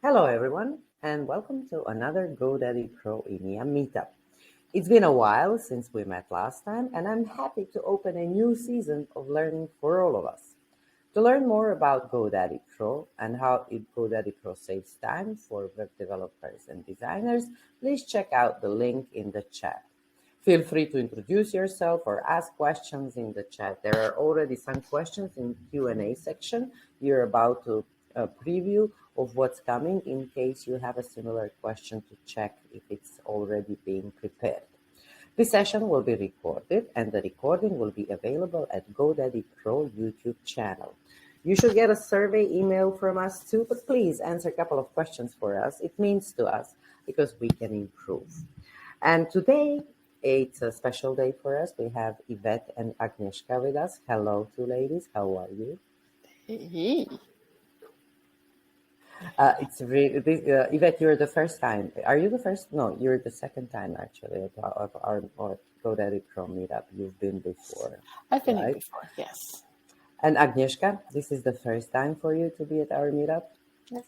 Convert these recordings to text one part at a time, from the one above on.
Hello, everyone, and welcome to another GoDaddy Pro EMEA Meetup. It's been a while since we met last time, and I'm happy to open a new season of learning for all of us. To learn more about GoDaddy Pro and how GoDaddy Pro saves time for web developers and designers, please check out the link in the chat. Feel free to introduce yourself or ask questions in the chat. There are already some questions in Q&A section. You're about to preview of what's coming in case you have a similar question to check if it's already being prepared. This session will be recorded and the recording will be available at GoDaddy Pro YouTube channel. You should get a survey email from us too, but please answer a couple of questions for us. It means to us because we can improve. And today, it's a special day for us. We have Yvette and Agnieszka with us. Hello, two ladies. How are you? Hey. Yvette, you're the first time. Are you the first? No, you're the second time actually of our GoDaddy Pro meetup. You've been before. I've been here before, yes. And Agnieszka, this is the first time for you to be at our meetup? Yes.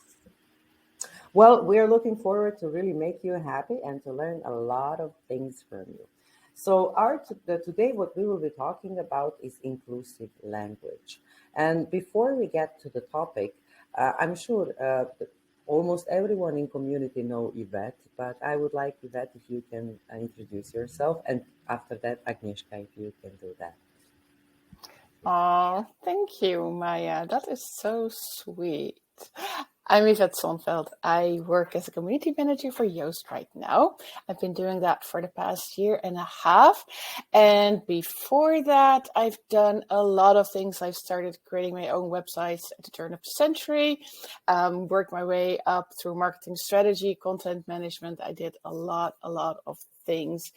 Well, we are looking forward to really make you happy and to learn a lot of things from you. So today what we will be talking about is inclusive language. And before we get to the topic, I'm sure almost everyone in community know Yvette, but I would like Yvette if you can introduce yourself, and after that, Agnieszka, if you can do that. Oh, thank you, Maya. That is so sweet. I'm Yvette Sonveld. I work as a community manager for Yoast right now. I've been doing that for the past year and a half. And before that, I've done a lot of things. I've started creating my own websites at the turn of the century, worked my way up through marketing strategy, content management. I did a lot of things.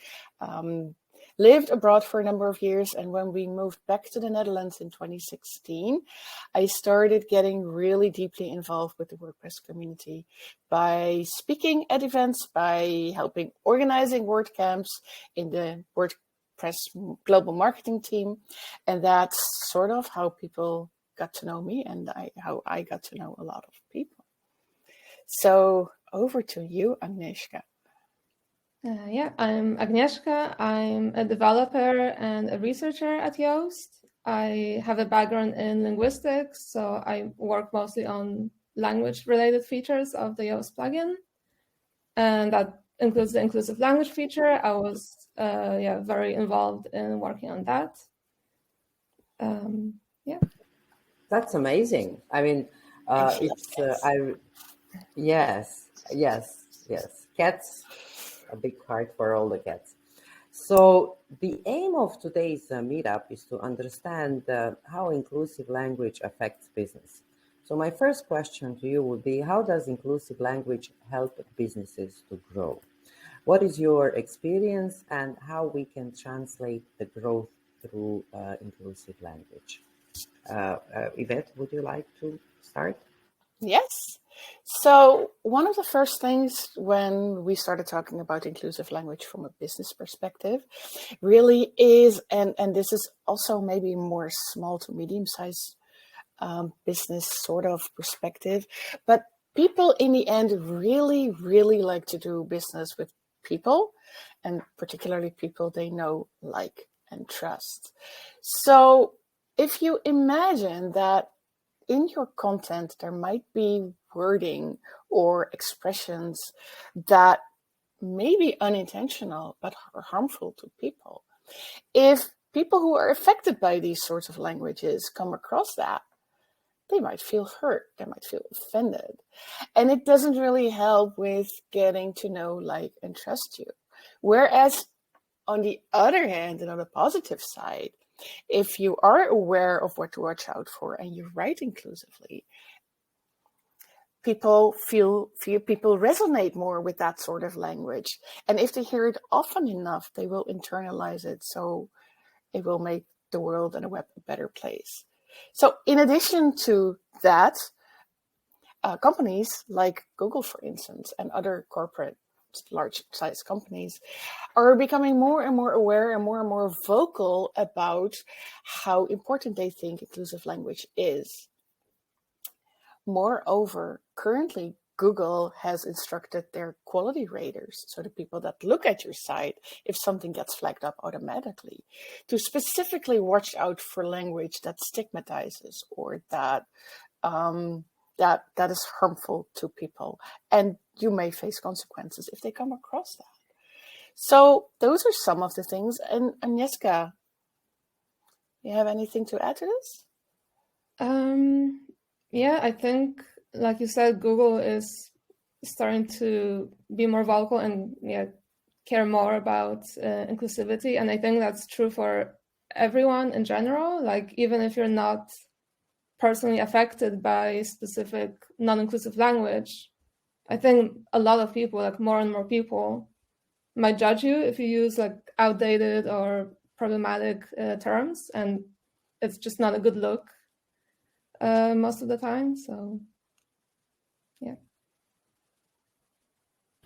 Lived abroad for a number of years, and when we moved back to the Netherlands in 2016, I started getting really deeply involved with the WordPress community by speaking at events, by helping organizing WordCamps in the WordPress global marketing team, and that's sort of how people got to know me and how I got to know a lot of people. So over to you, Agnieszka. I'm Agnieszka. I'm a developer and a researcher at Yoast. I have a background in linguistics, so I work mostly on language-related features of the Yoast plugin, and that includes the inclusive language feature. I was very involved in working on that. That's amazing. I mean, yes. Cats. A big heart for all the cats. So the aim of today's meetup is to understand how inclusive language affects business. So my first question to you would be, how does inclusive language help businesses to grow? What is your experience and how we can translate the growth through inclusive language? Yvette, would you like to start? Yes. So one of the first things when we started talking about inclusive language from a business perspective really is, and this is also maybe more small to medium-sized business sort of perspective, but people in the end really like to do business with people, and particularly people they know, like, and trust. So if you imagine that in your content, there might be wording or expressions that may be unintentional but are harmful to people. If people who are affected by these sorts of languages come across that, they might feel hurt, they might feel offended. And it doesn't really help with getting to know, like, and trust you. Whereas on the other hand, and on the positive side, if you are aware of what to watch out for and you write inclusively, people resonate more with that sort of language. And if they hear it often enough, they will internalize it. So it will make the world and the web a better place. So in addition to that, companies like Google, for instance, and other corporate large-sized companies are becoming more and more aware and more vocal about how important they think inclusive language is. Moreover, currently, Google has instructed their quality raters, so the people that look at your site, if something gets flagged up automatically, to specifically watch out for language that stigmatizes or that that is harmful to people. And you may face consequences if they come across that. So those are some of the things. And Agnieszka, you have anything to add to this? Yeah, I think, like you said, Google is starting to be more vocal and care more about inclusivity. And I think that's true for everyone in general. Like, even if you're not personally affected by specific non-inclusive language, I think a lot of people, like more and more people, might judge you if you use like outdated or problematic terms, and it's just not a good look most of the time. So yeah,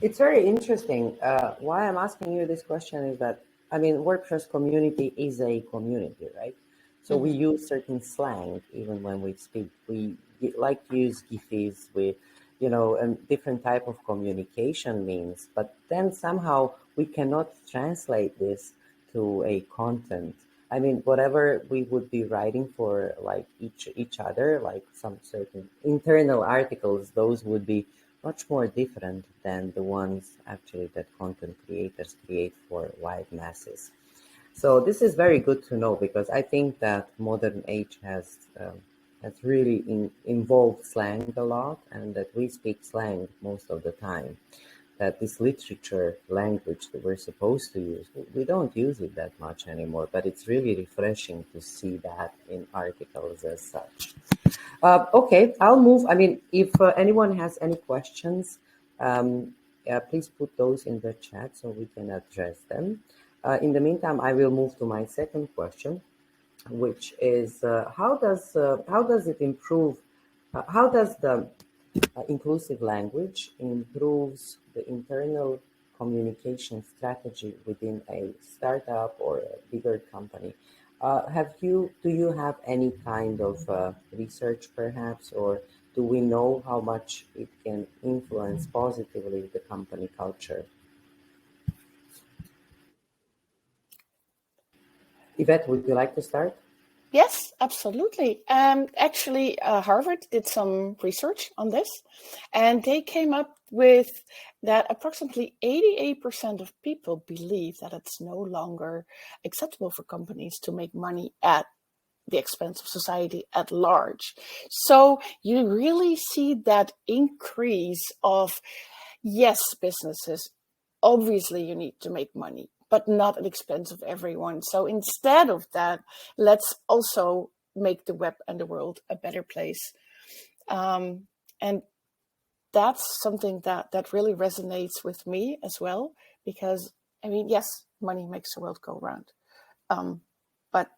it's very interesting. Why I'm asking you this question is that, I mean, WordPress community is a community, right? So we use certain slang even when we speak. We like to use GIFs with, and different type of communication means, but then somehow we cannot translate this to a content. I mean, whatever we would be writing for like each other, like some certain internal articles, those would be much more different than the ones actually that content creators create for wide masses. So this is very good to know, because I think that modern age has really involved slang a lot, and that we speak slang most of the time. That this literature language that we're supposed to use, we don't use it that much anymore, but it's really refreshing to see that in articles as such. Okay, I'll move. I mean, if anyone has any questions, please put those in the chat so we can address them. In the meantime, I will move to my second question, which is how does it improve? How does the inclusive language improves the internal communication strategy within a startup or a bigger company? Do you have any kind of research perhaps, or do we know how much it can influence positively the company culture? Yvette, would you like to start? Yes, absolutely. Actually, Harvard did some research on this, and they came up with that approximately 88% of people believe that it's no longer acceptable for companies to make money at the expense of society at large. So you really see that increase of, yes, businesses, obviously you need to make money, but not at the expense of everyone. So instead of that, let's also make the web and the world a better place. And that's something that really resonates with me as well, because, I mean, yes, money makes the world go round. But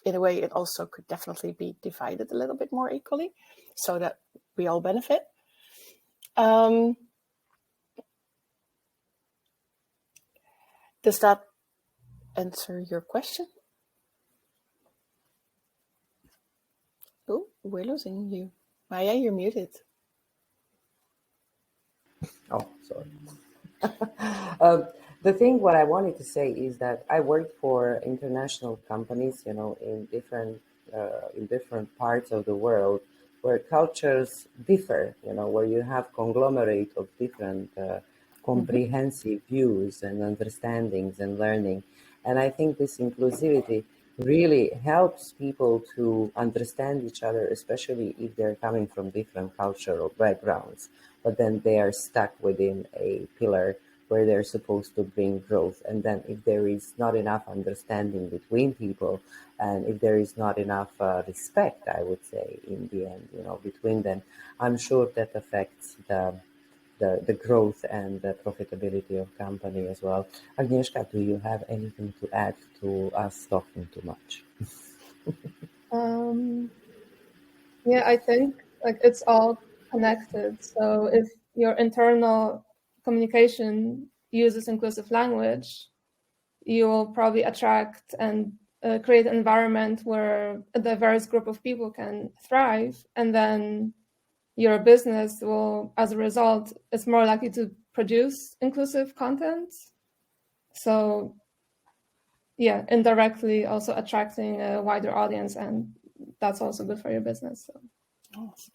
in a way, it also could definitely be divided a little bit more equally so that we all benefit. Does that answer your question? Oh, we're losing you. Maya, you're muted. Oh, sorry. The thing what I wanted to say is that I worked for international companies, in different parts of the world where cultures differ, where you have conglomerate of different comprehensive views and understandings and learning. And I think this inclusivity really helps people to understand each other, especially if they're coming from different cultural backgrounds, but then they are stuck within a pillar where they're supposed to bring growth. And then if there is not enough understanding between people, and if there is not enough respect, I would say, in the end, between them, I'm sure that affects the growth and the profitability of company as well. Agnieszka, do you have anything to add to us talking too much? Yeah, I think like it's all connected. So if your internal communication uses inclusive language, you will probably attract and create an environment where a diverse group of people can thrive. And then your business will, as a result, it's more likely to produce inclusive content. So yeah, indirectly also attracting a wider audience, and that's also good for your business. So. Yes.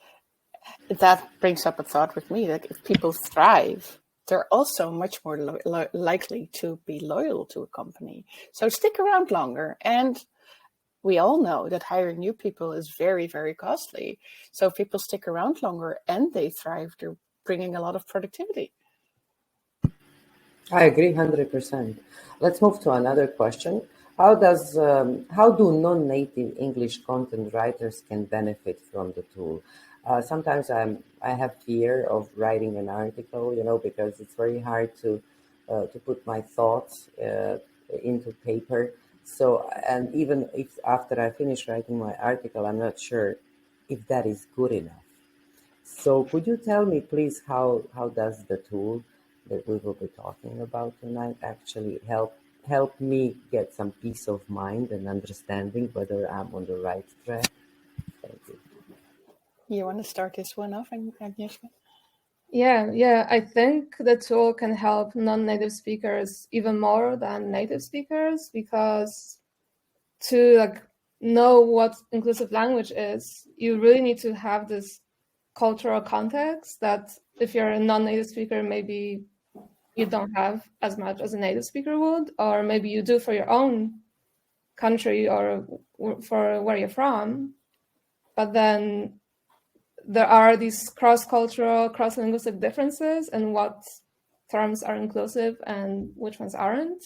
That brings up a thought with me that if people thrive, they're also much more likely to be loyal to a company. So stick around longer. And we all know that hiring new people is very, very costly. So if people stick around longer and they thrive, they're bringing a lot of productivity. I agree 100%. Let's move to another question. How do non-native English content writers can benefit from the tool? Sometimes I have fear of writing an article, because it's very hard to put my thoughts into paper. So, and even if after I finish writing my article, I'm not sure if that is good enough. So could you tell me, please, how does the tool that we will be talking about tonight actually help me get some peace of mind and understanding whether I'm on the right track? Thank you. You want to start this one off, Agnieszka? Yeah. I think the tool can help non-native speakers even more than native speakers, because to know what inclusive language is, you really need to have this cultural context that if you're a non-native speaker, maybe you don't have as much as a native speaker would, or maybe you do for your own country or for where you're from. But then there are these cross-cultural, cross-linguistic differences in what terms are inclusive and which ones aren't.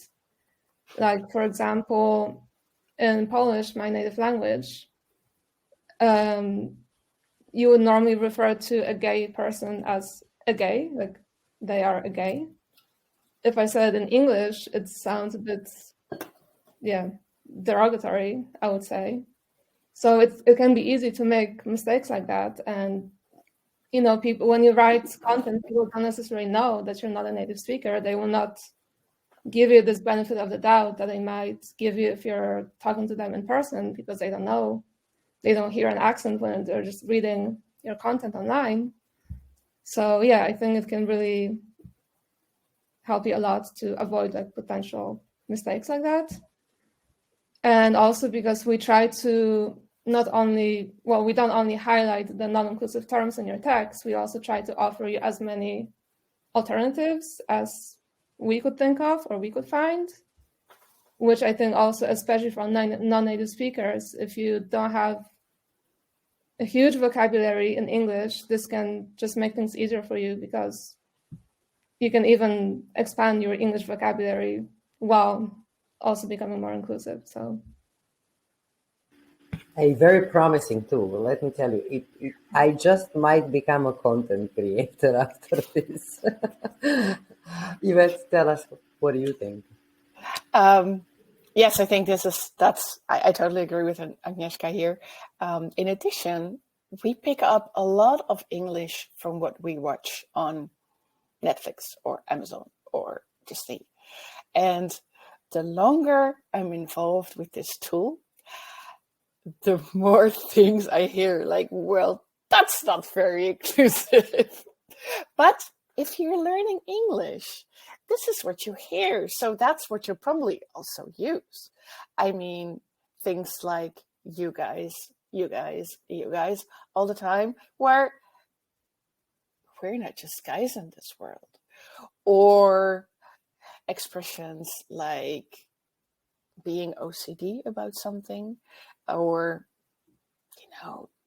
Like, for example, in Polish, my native language, you would normally refer to a gay person as a gay, like they are a gay. If I said it in English, it sounds a bit, derogatory, I would say. So it can be easy to make mistakes like that. And, people, when you write content, people don't necessarily know that you're not a native speaker. They will not give you this benefit of the doubt that they might give you if you're talking to them in person, because they don't know. They don't hear an accent when they're just reading your content online. So yeah, I think it can really help you a lot to avoid potential mistakes like that. And also because we try to we don't only highlight the non-inclusive terms in your text, we also try to offer you as many alternatives as we could think of or we could find, which I think also, especially for non-native speakers, if you don't have a huge vocabulary in English, this can just make things easier for you, because you can even expand your English vocabulary while also becoming more inclusive. So A very promising tool. Let me tell you, I just might become a content creator after this. Yvette, tell us, what do you think? Yes, I think I totally agree with Agnieszka here. In addition, we pick up a lot of English from what we watch on Netflix or Amazon or Disney. And the longer I'm involved with this tool, the more things I hear, like, well, that's not very inclusive. But if you're learning English, this is what you hear. So that's what you'll probably also use. I mean, things like you guys, all the time, where we're not just guys in this world. Or expressions like being OCD about something, or,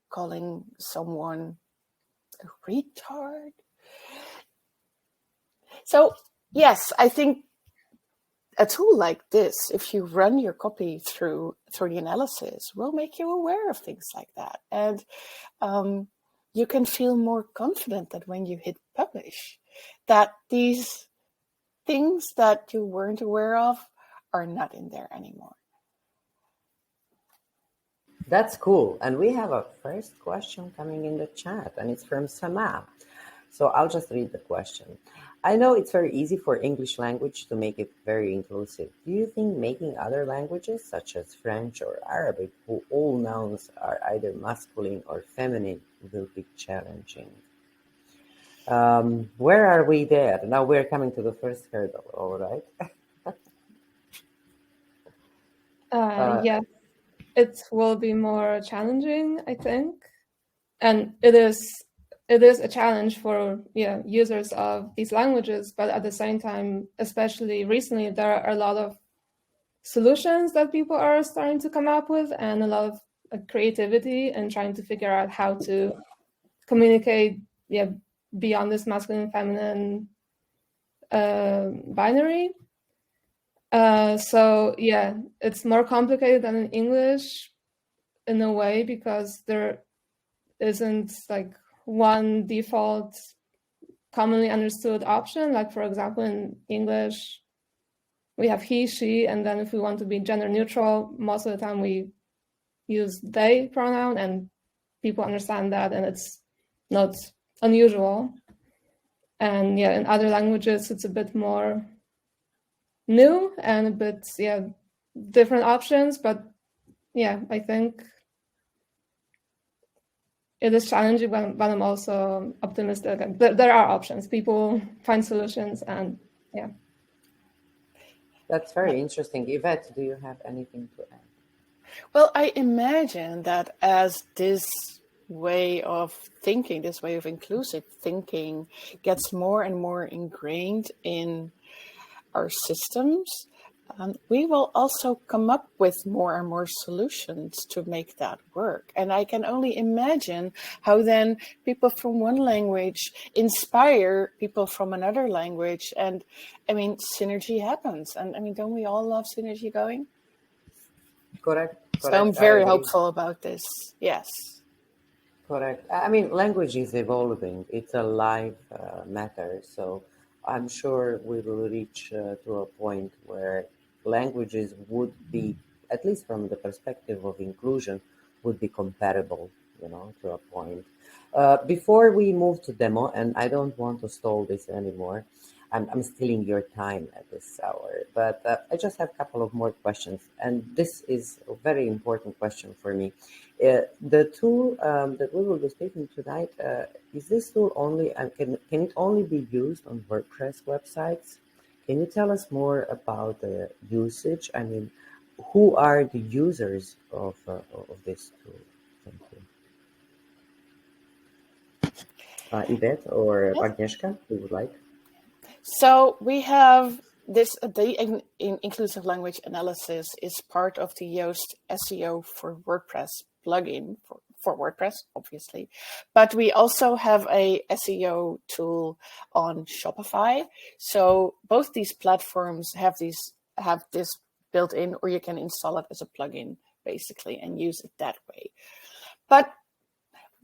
calling someone a retard. So, yes, I think a tool like this, if you run your copy through the analysis, will make you aware of things like that. And you can feel more confident that when you hit publish, that these things that you weren't aware of are not in there anymore. That's cool. And we have a first question coming in the chat, and it's from Sama. So I'll just read the question. I know it's very easy for English language to make it very inclusive. Do you think making other languages, such as French or Arabic, who all nouns are either masculine or feminine, will be challenging? Where are we there? Now we're coming to the first hurdle, all right? Yes, it will be more challenging, I think, and it is a challenge for users of these languages. But at the same time, especially recently, there are a lot of solutions that people are starting to come up with, and a lot of creativity and trying to figure out how to communicate beyond this masculine feminine binary. So yeah, it's more complicated than in English in a way, because there isn't like one default commonly understood option. Like, for example, in English we have he, she, and then if we want to be gender neutral, most of the time we use they pronoun, and people understand that, and it's not unusual. And in other languages it's a bit more new and a bit different options. But I think it is challenging, but I'm also optimistic. There are options. People find solutions, and That's very interesting. Yvette, do you have anything to add? Well, I imagine that as this way of thinking, this way of inclusive thinking gets more and more ingrained in our systems, we will also come up with more and more solutions to make that work. And I can only imagine how then people from one language inspire people from another language. And I mean, synergy happens. And I mean, don't we all love synergy going? Correct. So I'm very hopeful about this. Yes. Correct. I mean, language is evolving. It's a live matter. So I'm sure we will reach to a point where languages would be, at least from the perspective of inclusion, would be compatible, to a point. Before we move to demo, and I don't want to stall this anymore, I'm stealing your time at this hour, but I just have a couple of more questions, and this is a very important question for me. The tool that we will be speaking tonight, is this tool only, can it only be used on WordPress websites? Can you tell us more about the usage? I mean, who are the users of this tool? Thank you. Yvette or Agnieszka, who would like? So we have this, the inclusive language analysis is part of the Yoast SEO for WordPress plugin for WordPress, obviously. But we also have a SEO tool on Shopify. So both these platforms have this built in, or you can install it as a plugin, basically, and use it that way. But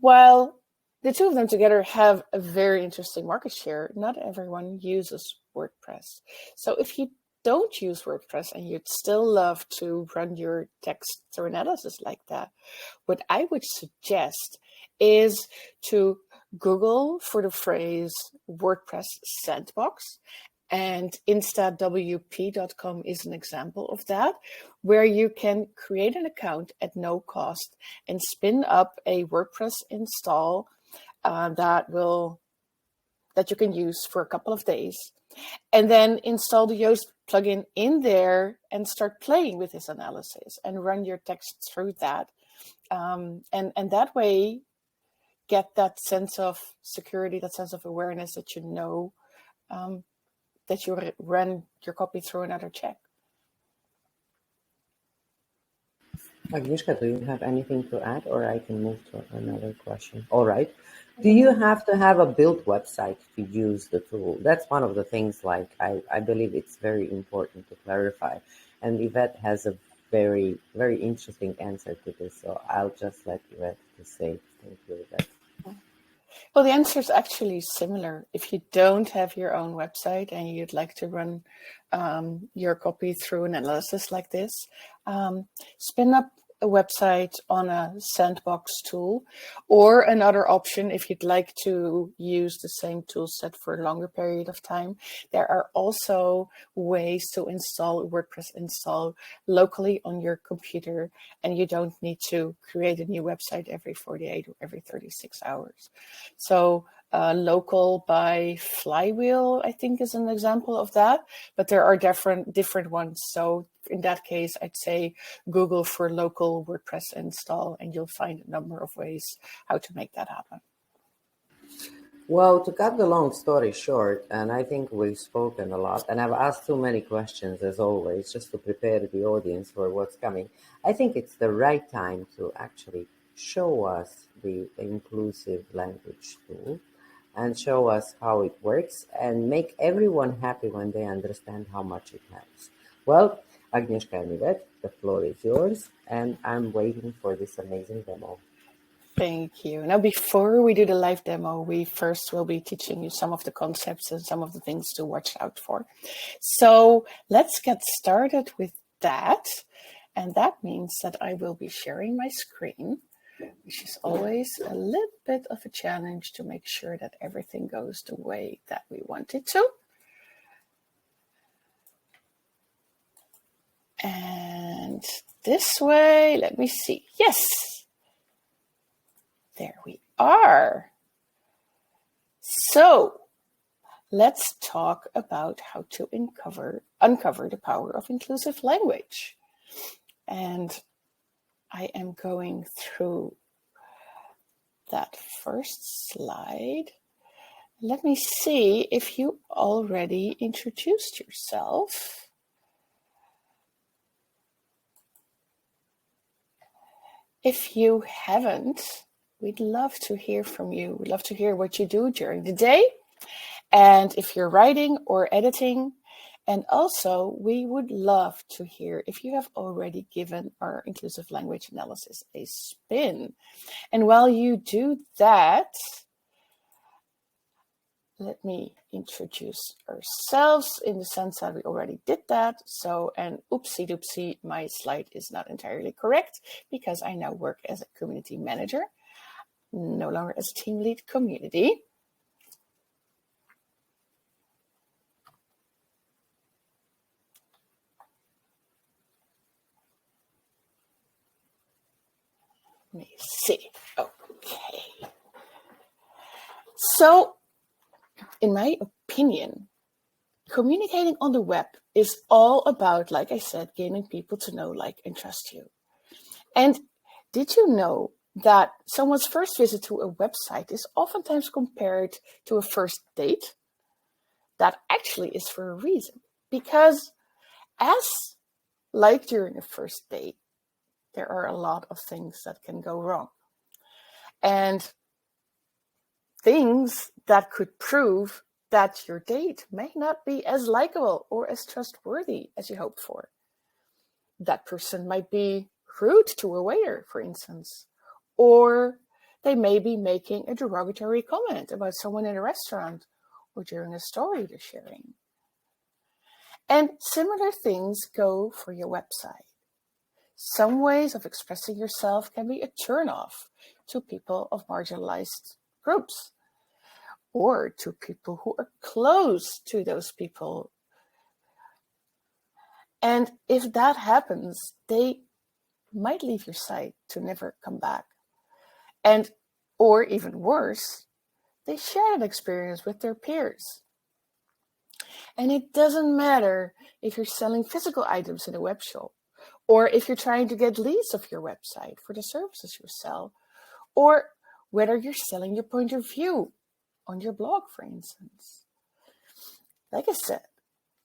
while the two of them together have a very interesting market share, not everyone uses WordPress. So if you don't use WordPress and you'd still love to run your text through analysis like that, what I would suggest is to Google for the phrase WordPress sandbox. And instawp.com is an example of that, where you can create an account at no cost and spin up a WordPress install that you can use for a couple of days, and then install the Yoast plugin in there and start playing with this analysis and run your text through that, and that way get that sense of security, that sense of awareness that that you run your copy through another check. Agnieszka, do you have anything to add, or I can move to another question? All right. Do you have to have a built website to use the tool? That's one of the things, like, I believe it's very important to clarify. And Yvette has a very, very interesting answer to this. So I'll just let Yvette to say. Thank you, Yvette. Well, the answer is actually similar. If you don't have your own website and you'd like to run your copy through an analysis like this, spin up a website on a sandbox tool, or another option, if you'd like to use the same tool set for a longer period of time, there are also ways to install WordPress install locally on your computer, and you don't need to create a new website every 48 or every 36 hours. So local by Flywheel, I think, is an example of that, but there are different ones. So in that case, I'd say Google for local WordPress install, and you'll find a number of ways how to make that happen. Well, to cut the long story short, and I think we've spoken a lot, and I've asked too many questions as always, just to prepare the audience for what's coming. I think it's the right time to actually show us the inclusive language tool and show us how it works and make everyone happy when they understand how much it helps. Well, Agnieszka and Yvette, the floor is yours, and I'm waiting for this amazing demo. Thank you. Now, before we do the live demo, we first will be teaching you some of the concepts and some of the things to watch out for. So let's get started with that. And that means that I will be sharing my screen, which is always a little bit of a challenge to make sure that everything goes the way that we want it to. And this way, let me see. Yes, there we are. So let's talk about how to uncover the power of inclusive language. And I am going through that first slide. Let me see if you already introduced yourself. If you haven't, we'd love to hear from you. We'd love to hear what you do during the day, and if you're writing or editing. And also, we would love to hear if you have already given our inclusive language analysis a spin. And while you do that, let me introduce ourselves in the sense that we already did that. So, and oopsie doopsie, my slide is not entirely correct because I now work as a community manager, no longer as team lead community. Let me see. Okay. So, in my opinion, communicating on the web is all about, like I said, getting people to know, like, and trust you. And did you know that someone's first visit to a website is oftentimes compared to a first date? That actually is for a reason. Because as like during a first date, there are a lot of things that can go wrong. And things that could prove that your date may not be as likable or as trustworthy as you hoped for. That person might be rude to a waiter, for instance, or they may be making a derogatory comment about someone in a restaurant or during a story they're sharing. And similar things go for your website. Some ways of expressing yourself can be a turnoff to people of marginalized groups or to people who are close to those people. And if that happens, they might leave your site to never come back. And, or even worse, they share that experience with their peers. And it doesn't matter if you're selling physical items in a web shop, or if you're trying to get leads of your website for the services you sell, or whether you're selling your point of view on your blog, for instance. Like I said,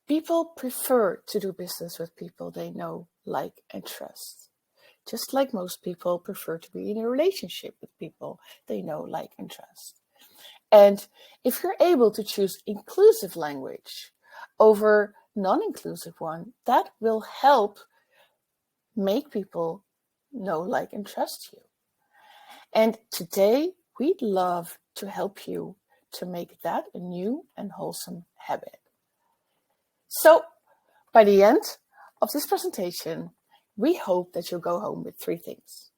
people prefer to do business with people they know, like, and trust. Just like most people prefer to be in a relationship with people they know, like, and trust. And if you're able to choose inclusive language over non-inclusive one, that will help make people know, like, and trust you. And today, we'd love to help you to make that a new and wholesome habit. So, by the end of this presentation, we hope that you'll go home with 3 things.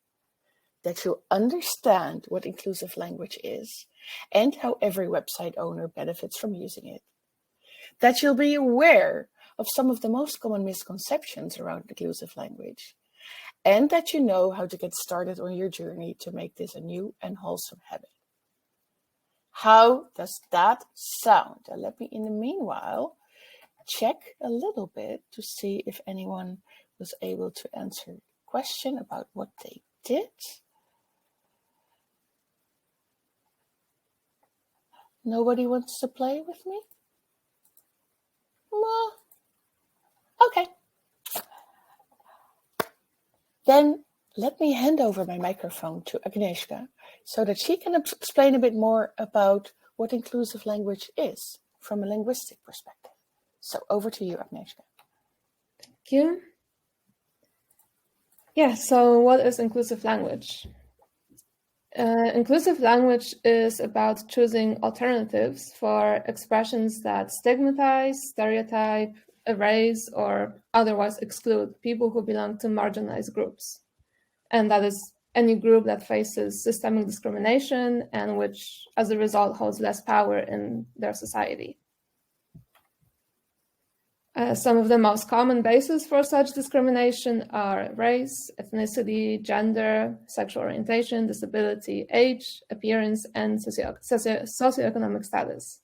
That you'll understand what inclusive language is and how every website owner benefits from using it. That you'll be aware of some of the most common misconceptions around inclusive language, and that you know how to get started on your journey to make this a new and wholesome habit. How does that sound? And let me, in the meanwhile, check a little bit to see if anyone was able to answer the question about what they did. Nobody wants to play with me? No. Okay. Then let me hand over my microphone to Agnieszka so that she can explain a bit more about what inclusive language is from a linguistic perspective. So over to you, Agnieszka. Thank you. Yeah, so what is inclusive language? Inclusive language is about choosing alternatives for expressions that stigmatize, stereotype, erase, or otherwise exclude people who belong to marginalized groups. And that is any group that faces systemic discrimination and which, as a result, holds less power in their society. Some of the most common bases for such discrimination are race, ethnicity, gender, sexual orientation, disability, age, appearance, and socioeconomic status.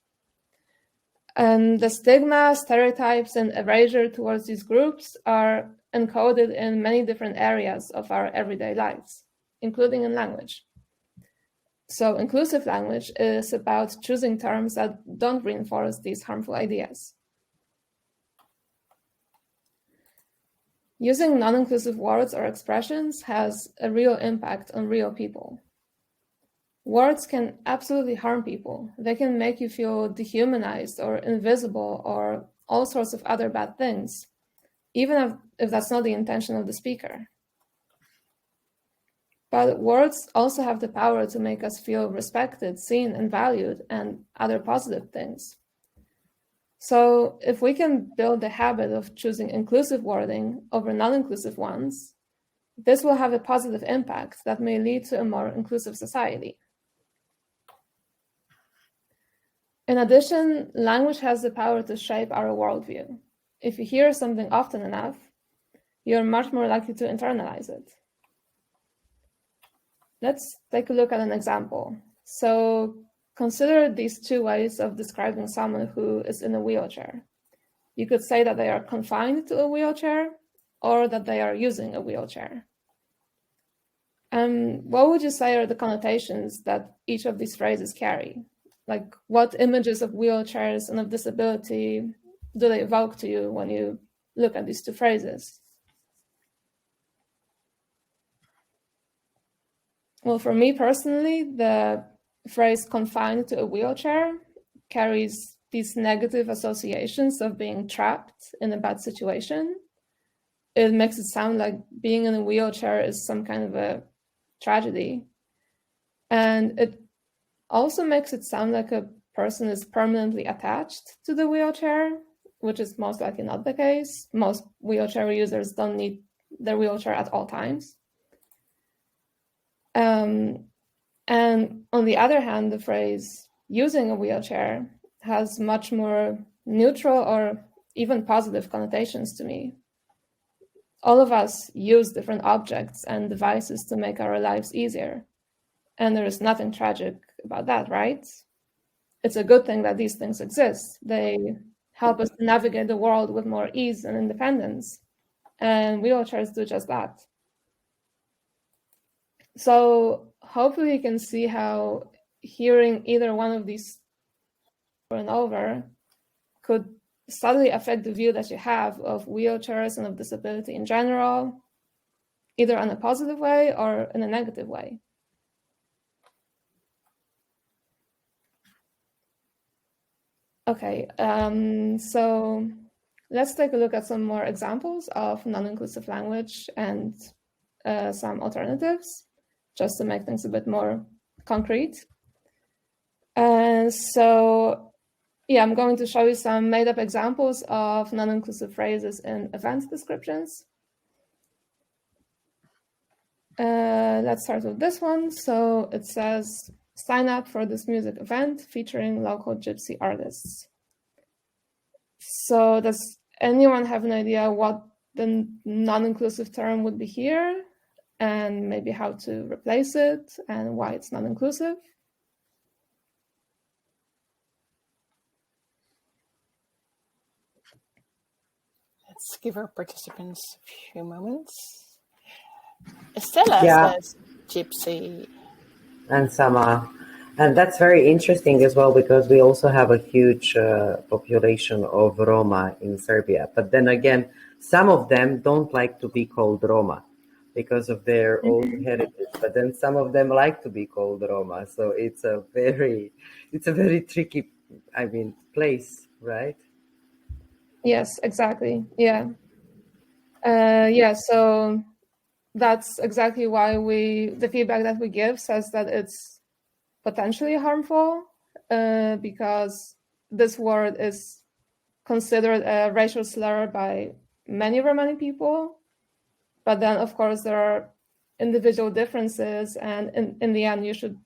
And the stigma, stereotypes, and erasure towards these groups are encoded in many different areas of our everyday lives, including in language. So inclusive language is about choosing terms that don't reinforce these harmful ideas. Using non-inclusive words or expressions has a real impact on real people. Words can absolutely harm people. They can make you feel dehumanized or invisible or all sorts of other bad things, even if that's not the intention of the speaker. But words also have the power to make us feel respected, seen, and valued, and other positive things. So if we can build the habit of choosing inclusive wording over non-inclusive ones, this will have a positive impact that may lead to a more inclusive society. In addition, language has the power to shape our worldview. If you hear something often enough, you're much more likely to internalize it. Let's take a look at an example. So consider these 2 ways of describing someone who is in a wheelchair. You could say that they are confined to a wheelchair or that they are using a wheelchair. What would you say are the connotations that each of these phrases carry? Like, what images of wheelchairs and of disability do they evoke to you when you look at these 2 phrases? Well, for me personally, the phrase confined to a wheelchair carries these negative associations of being trapped in a bad situation. It makes it sound like being in a wheelchair is some kind of a tragedy. And it also makes it sound like a person is permanently attached to the wheelchair, which is most likely not the case. Most wheelchair users don't need their wheelchair at all times. And on the other hand, the phrase using a wheelchair has much more neutral or even positive connotations to me. All of us use different objects and devices to make our lives easier. And there is nothing tragic about that, right? It's a good thing that these things exist. They help us navigate the world with more ease and independence. And wheelchairs do just that. So hopefully you can see how hearing either one of these over and over could subtly affect the view that you have of wheelchairs and of disability in general, either in a positive way or in a negative way. Okay, so let's take a look at some more examples of non-inclusive language and some alternatives, just to make things a bit more concrete. So yeah, I'm going to show you some made-up examples of non-inclusive phrases in event descriptions. Let's start with this one. So it says, sign up for this music event featuring local gypsy artists. So does anyone have an idea what the non-inclusive term would be here, and maybe how to replace it and why it's non-inclusive? Let's give our participants a few moments. Estella says gypsy. And Sama. And that's very interesting as well, because we also have a huge population of Roma in Serbia. But then again, some of them don't like to be called Roma because of their old heritage. But then some of them like to be called Roma. So it's a very tricky, place, right? Yes, exactly. Yeah. So that's exactly why the feedback that we give says that it's potentially harmful, because this word is considered a racial slur by many Romani people. But then, of course, there are individual differences, and in the end, you should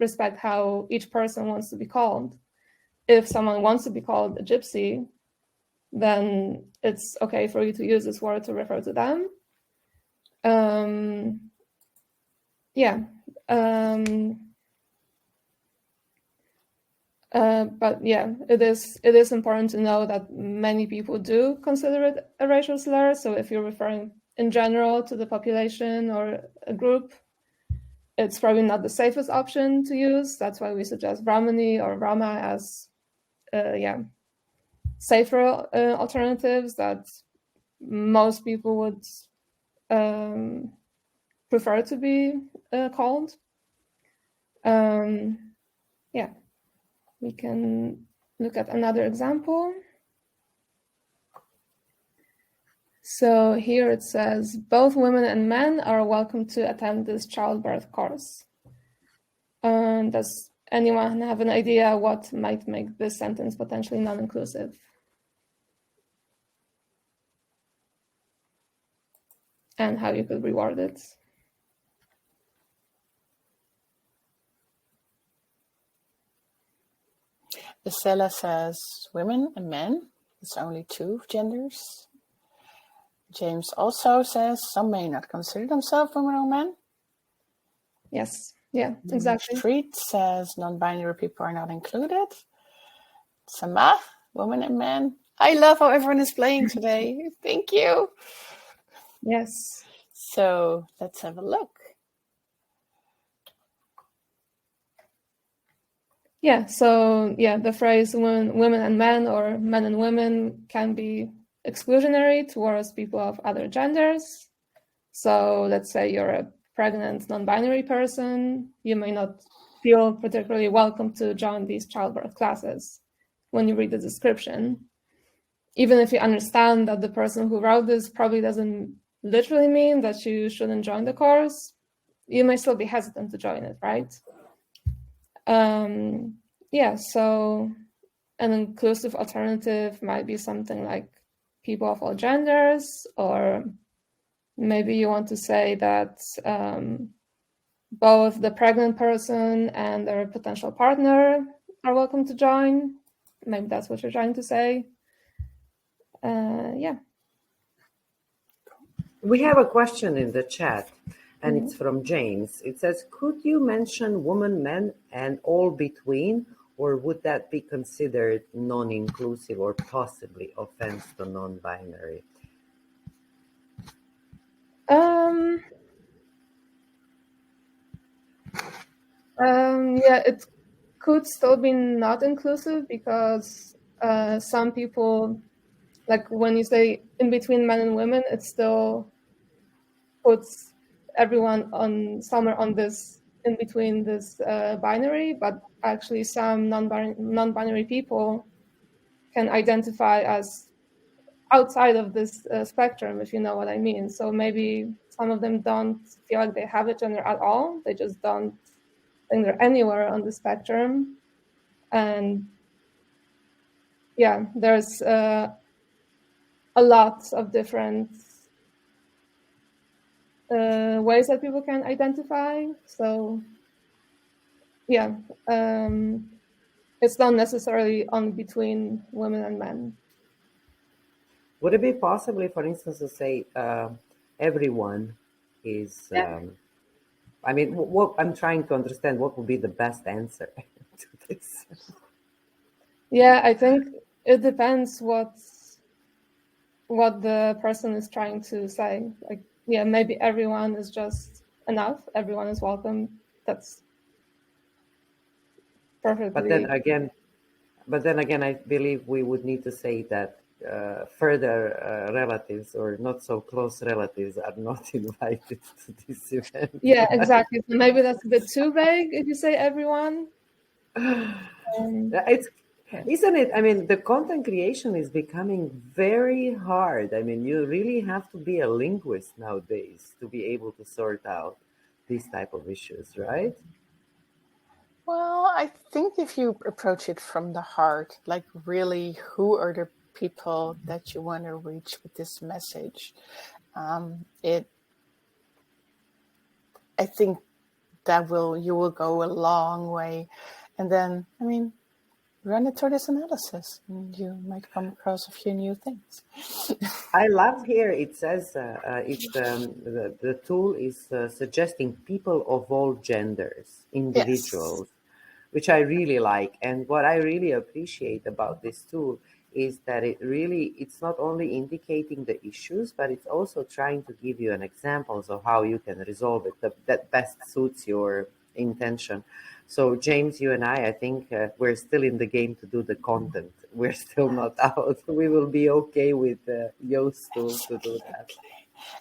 respect how each person wants to be called. If someone wants to be called a gypsy, then it's okay for you to use this word to refer to them. But yeah, it is important to know that many people do consider it a racial slur. So if you're referring in general to the population or a group, it's probably not the safest option to use. That's why we suggest Romani or Roma as safer alternatives that most people would prefer to be called. We can look at another example. So here it says, both women and men are welcome to attend this childbirth course. Does anyone have an idea what might make this sentence potentially non-inclusive? And how you could reword it? Estella says women and men. It's only two genders. James also says some may not consider themselves women or men. Yes, yeah, exactly. Street says non-binary people are not included. Sama, women and men. I love how everyone is playing today. Thank you. Yes. So let's have a look. Yeah, so the phrase women and men or men and women can be exclusionary towards people of other genders. So let's say you're a pregnant non-binary person, you may not feel particularly welcome to join these childbirth classes when you read the description. Even if you understand that the person who wrote this probably doesn't literally mean that you shouldn't join the course, you may still be hesitant to join it, right? So an inclusive alternative might be something like people of all genders, or maybe you want to say that both the pregnant person and their potential partner are welcome to join. Maybe that's what you're trying to say. We have a question in the chat, and it's from James. It says, could you mention woman, men, and all between, or would that be considered non-inclusive or possibly offense to non-binary? It could still be not inclusive because some people, like when you say in between men and women, it still puts everyone on somewhere on this in between this binary, but actually some non-binary people can identify as outside of this spectrum, if you know what I mean. So maybe some of them don't feel like they have a gender at all. They just don't think they're anywhere on the spectrum. And there's a lot of different ways that people can identify. So yeah, it's not necessarily only between women and men. Would it be possibly, for instance, to say everyone is? Yeah. I mean, what I'm trying to understand, what would be the best answer to this? Yeah, I think it depends what the person is trying to say. Like, yeah, maybe everyone is just enough. Everyone is welcome. That's But perfectly. then again, I believe we would need to say that further relatives or not so close relatives are not invited to this event, Yeah, right? exactly. So maybe that's a bit too vague if you say everyone. It's, Yeah. isn't it? I mean, the content creation is becoming very hard. I mean, you really have to be a linguist nowadays to be able to sort out these type of issues, right? Well, I think if you approach it from the heart, like really, who are the people that you want to reach with this message? It, I think that you will go a long way. And then, I mean, run it through this analysis, and you might come across a few new things. I love here it says the tool is suggesting people of all genders, Yes. individuals, which I really like. And what I really appreciate about this tool is that it's not only indicating the issues, but it's also trying to give you an examples of how you can resolve it that best suits your intention. So James, you and I think we're still in the game to do the content. We're still not out. We will be okay with Yoast tool to do that.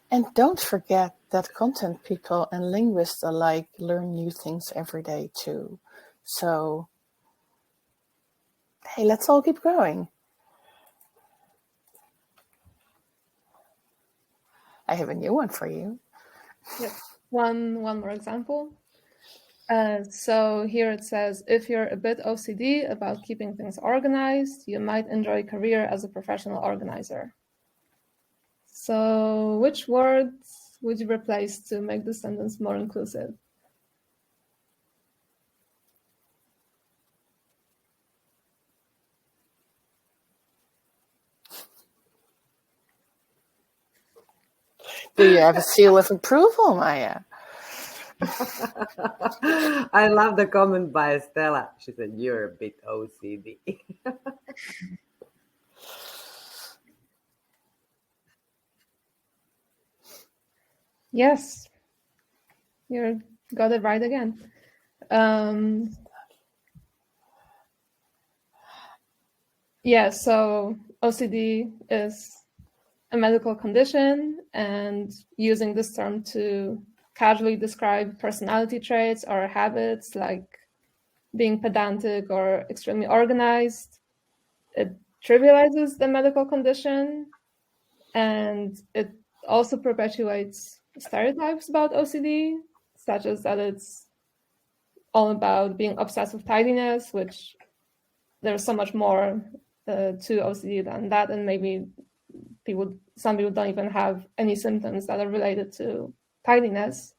And don't forget that content people and linguists alike learn new things every day too. So, hey, let's all keep growing. I have a new one for you. Yep. One more example. So here it says, if you're a bit OCD about keeping things organized, you might enjoy a career as a professional organizer. So which words would you replace to make the sentence more inclusive? Do you have a seal of approval, Maya? I love the comment by Stella. She said, "You're a bit OCD." Yes, you got it right again. Yeah, so OCD is a medical condition, and using this term to casually describe personality traits or habits like being pedantic or extremely organized, it trivializes the medical condition, and it also perpetuates stereotypes about OCD, such as that it's all about being obsessed with tidiness, which there's so much more to OCD than that, and maybe some people don't even have any symptoms that are related to tidiness.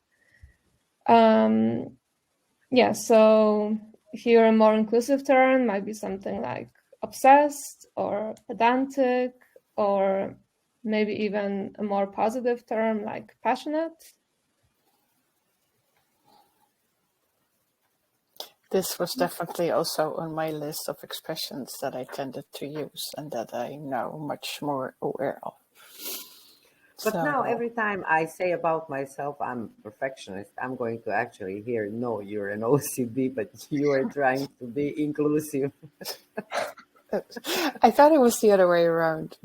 Yeah, so here a more inclusive term might be something like obsessed or pedantic, or maybe even a more positive term like passionate. This was definitely also on my list of expressions that I tended to use and that I now much more aware of. But now, So, every time I say about myself, I'm a perfectionist, I'm going to actually hear, no, you're an OCD, but you are trying to be inclusive. I thought it was the other way around.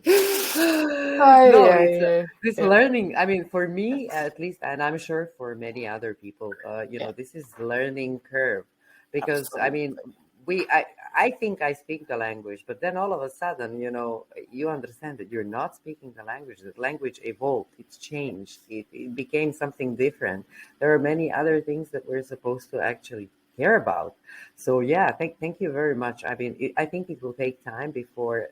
No, it's yeah. this learning. I mean, for me at least, and I'm sure for many other people, Yeah, this is learning curve, because I mean, absolutely. I think I speak the language, but then all of a sudden, you understand that you're not speaking the language. That language evolved, it's changed, it became something different. There are many other things that we're supposed to actually care about. So yeah, thank you very much. I mean, I think it will take time before.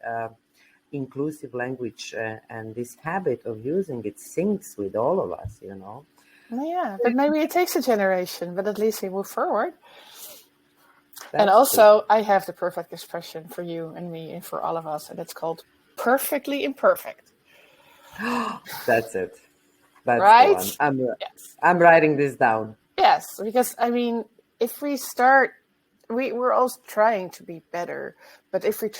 inclusive language and this habit of using it syncs with all of us, you know. Yeah, but maybe it takes a generation, but at least we move forward. And That's also, I have the perfect expression for you and me and for all of us, and it's called perfectly imperfect. That's it. That's Right? the one. Yes. I'm writing this down. Yes, because I mean, if we start, we're always trying to be better, but if we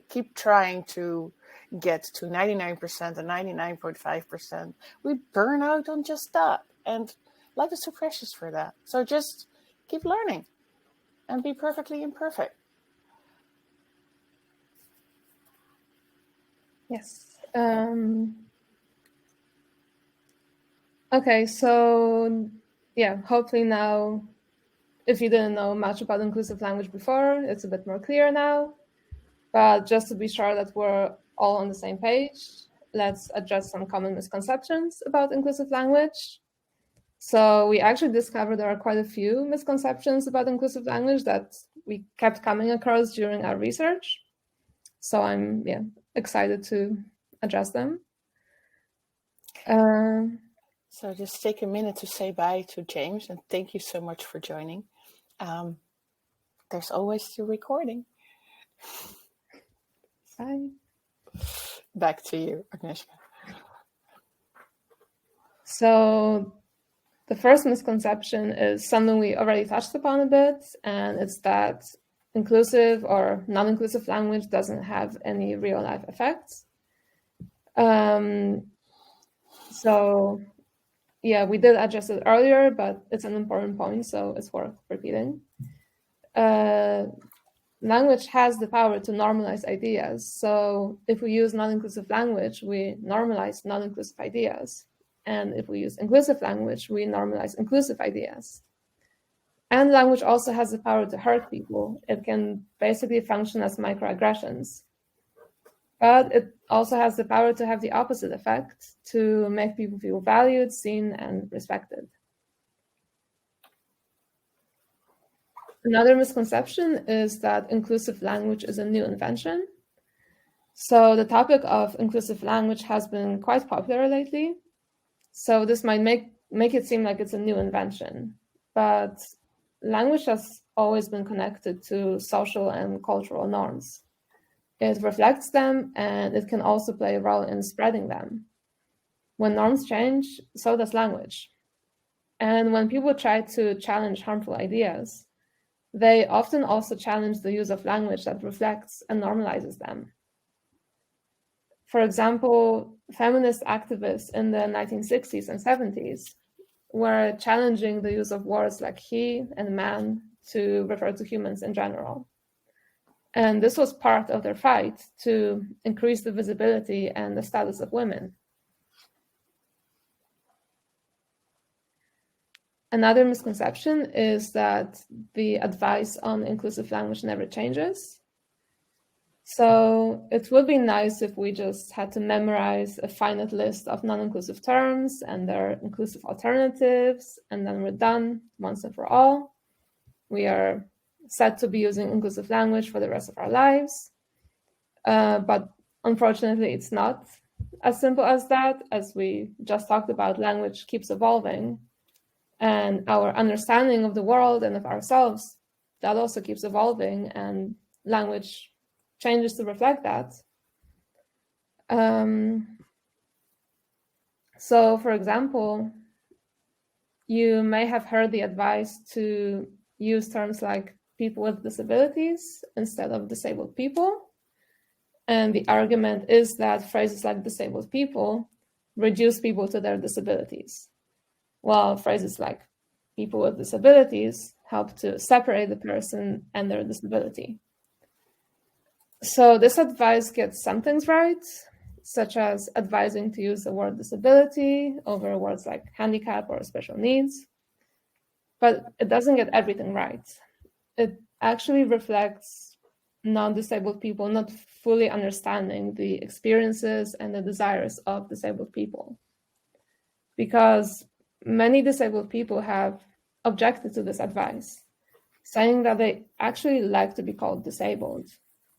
keep trying to get to 99% and 99.5%, we burn out on just that. And life is too precious for that. So just keep learning and be perfectly imperfect. Yes. Okay, so yeah, hopefully now, if you didn't know much about inclusive language before, it's a bit more clear now. But just to be sure that we're all on the same page, let's address some common misconceptions about inclusive language. So we actually discovered there are quite a few misconceptions about inclusive language that we kept coming across during our research. So I'm excited to address them. So just take a minute to say bye to James, and thank you so much for joining. There's always the recording. Bye. Back to you, Agnieszka. So the first misconception is something we already touched upon a bit, and it's that inclusive or non-inclusive language doesn't have any real-life effects. So yeah, we did address it earlier, but it's an important point, so it's worth repeating. Language has the power to normalize ideas. So if we use non-inclusive language, we normalize non-inclusive ideas. And if we use inclusive language, we normalize inclusive ideas. And language also has the power to hurt people. It can basically function as microaggressions. But it also has the power to have the opposite effect, to make people feel valued, seen, and respected. Another misconception is that inclusive language is a new invention. So the topic of inclusive language has been quite popular lately. So this might make it seem like it's a new invention, but language has always been connected to social and cultural norms. It reflects them, and it can also play a role in spreading them. When norms change, so does language. And when people try to challenge harmful ideas, they often also challenge the use of language that reflects and normalizes them. For example, feminist activists in the 1960s and 70s were challenging the use of words like he and man to refer to humans in general. And this was part of their fight to increase the visibility and the status of women. Another misconception is that the advice on inclusive language never changes. So it would be nice if we just had to memorize a finite list of non-inclusive terms and their inclusive alternatives, and then we're done once and for all. We are set to be using inclusive language for the rest of our lives. But unfortunately, it's not as simple as that. As we just talked about, language keeps evolving. And our understanding of the world and of ourselves, that also keeps evolving, and language changes to reflect that. So, for example, you may have heard the advice to use terms like people with disabilities instead of disabled people. And the argument is that phrases like disabled people reduce people to their disabilities, while phrases like people with disabilities help to separate the person and their disability. So this advice gets some things right, such as advising to use the word disability over words like handicap or special needs, but it doesn't get everything right. It actually reflects non-disabled people not fully understanding the experiences and the desires of disabled people, because many disabled people have objected to this advice, saying that they actually like to be called disabled,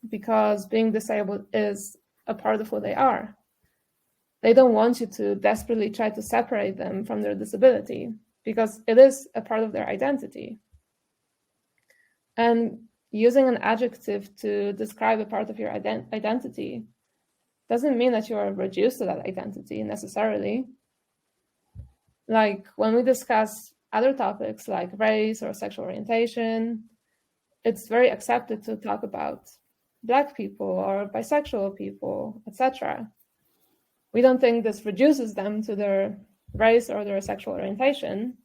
because being disabled is a part of who they are. They don't want you to desperately try to separate them from their disability, because it is a part of their identity. And using an adjective to describe a part of your identity doesn't mean that you are reduced to that identity necessarily. Like when we discuss other topics like race or sexual orientation, it's very accepted to talk about Black people or bisexual people, etc. We don't think this reduces them to their race or their sexual orientation.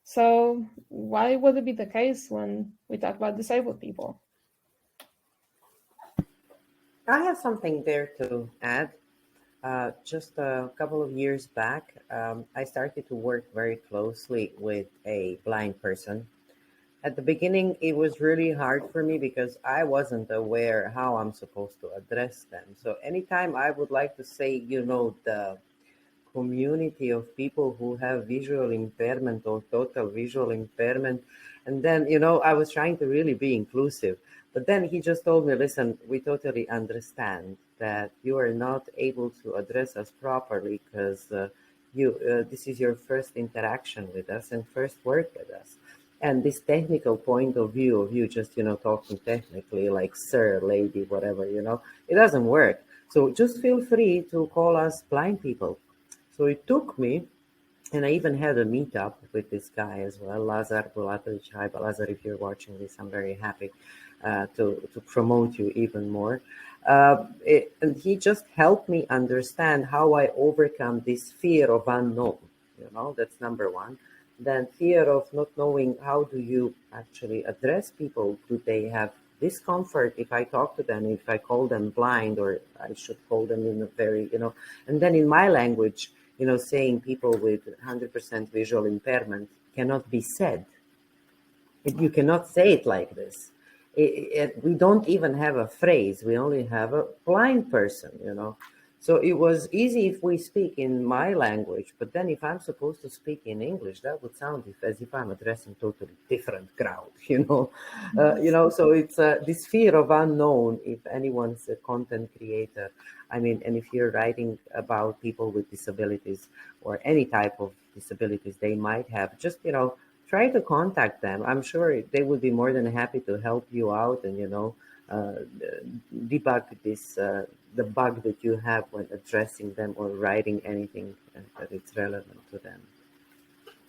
So why would it be the case when we talk about disabled people? I have something there to add. Just a couple of years back, I started to work very closely with a blind person. At the beginning, it was really hard for me because I wasn't aware how I'm supposed to address them. So anytime I would like to say, the community of people who have visual impairment or total visual impairment, and then, I was trying to really be inclusive. But then he just told me, listen, we totally understand that you are not able to address us properly because this is your first interaction with us and first work with us. And this technical point of view of you just, talking technically like sir, lady, whatever, it doesn't work. So just feel free to call us blind people. So it took me, and I even had a meetup with this guy as well, Lazar Bulatovic. Hi, Lazar, if you're watching this, I'm very happy to promote you even more. And he just helped me understand how I overcome this fear of unknown. That's number one. Then fear of not knowing how do you actually address people. Do they have discomfort if I talk to them, if I call them blind, or I should call them in a very, and then in my language, saying people with 100% visual impairment cannot be said. You cannot say it like this. We don't even have a phrase. We only have a blind person, So it was easy if we speak in my language, but then if I'm supposed to speak in English, that would sound as if I'm addressing totally different crowd, So it's this fear of unknown. If anyone's a content creator, and if you're writing about people with disabilities or any type of disabilities they might have, just, try to contact them. I'm sure they would be more than happy to help you out and, debug this, the bug that you have when addressing them or writing anything that is relevant to them.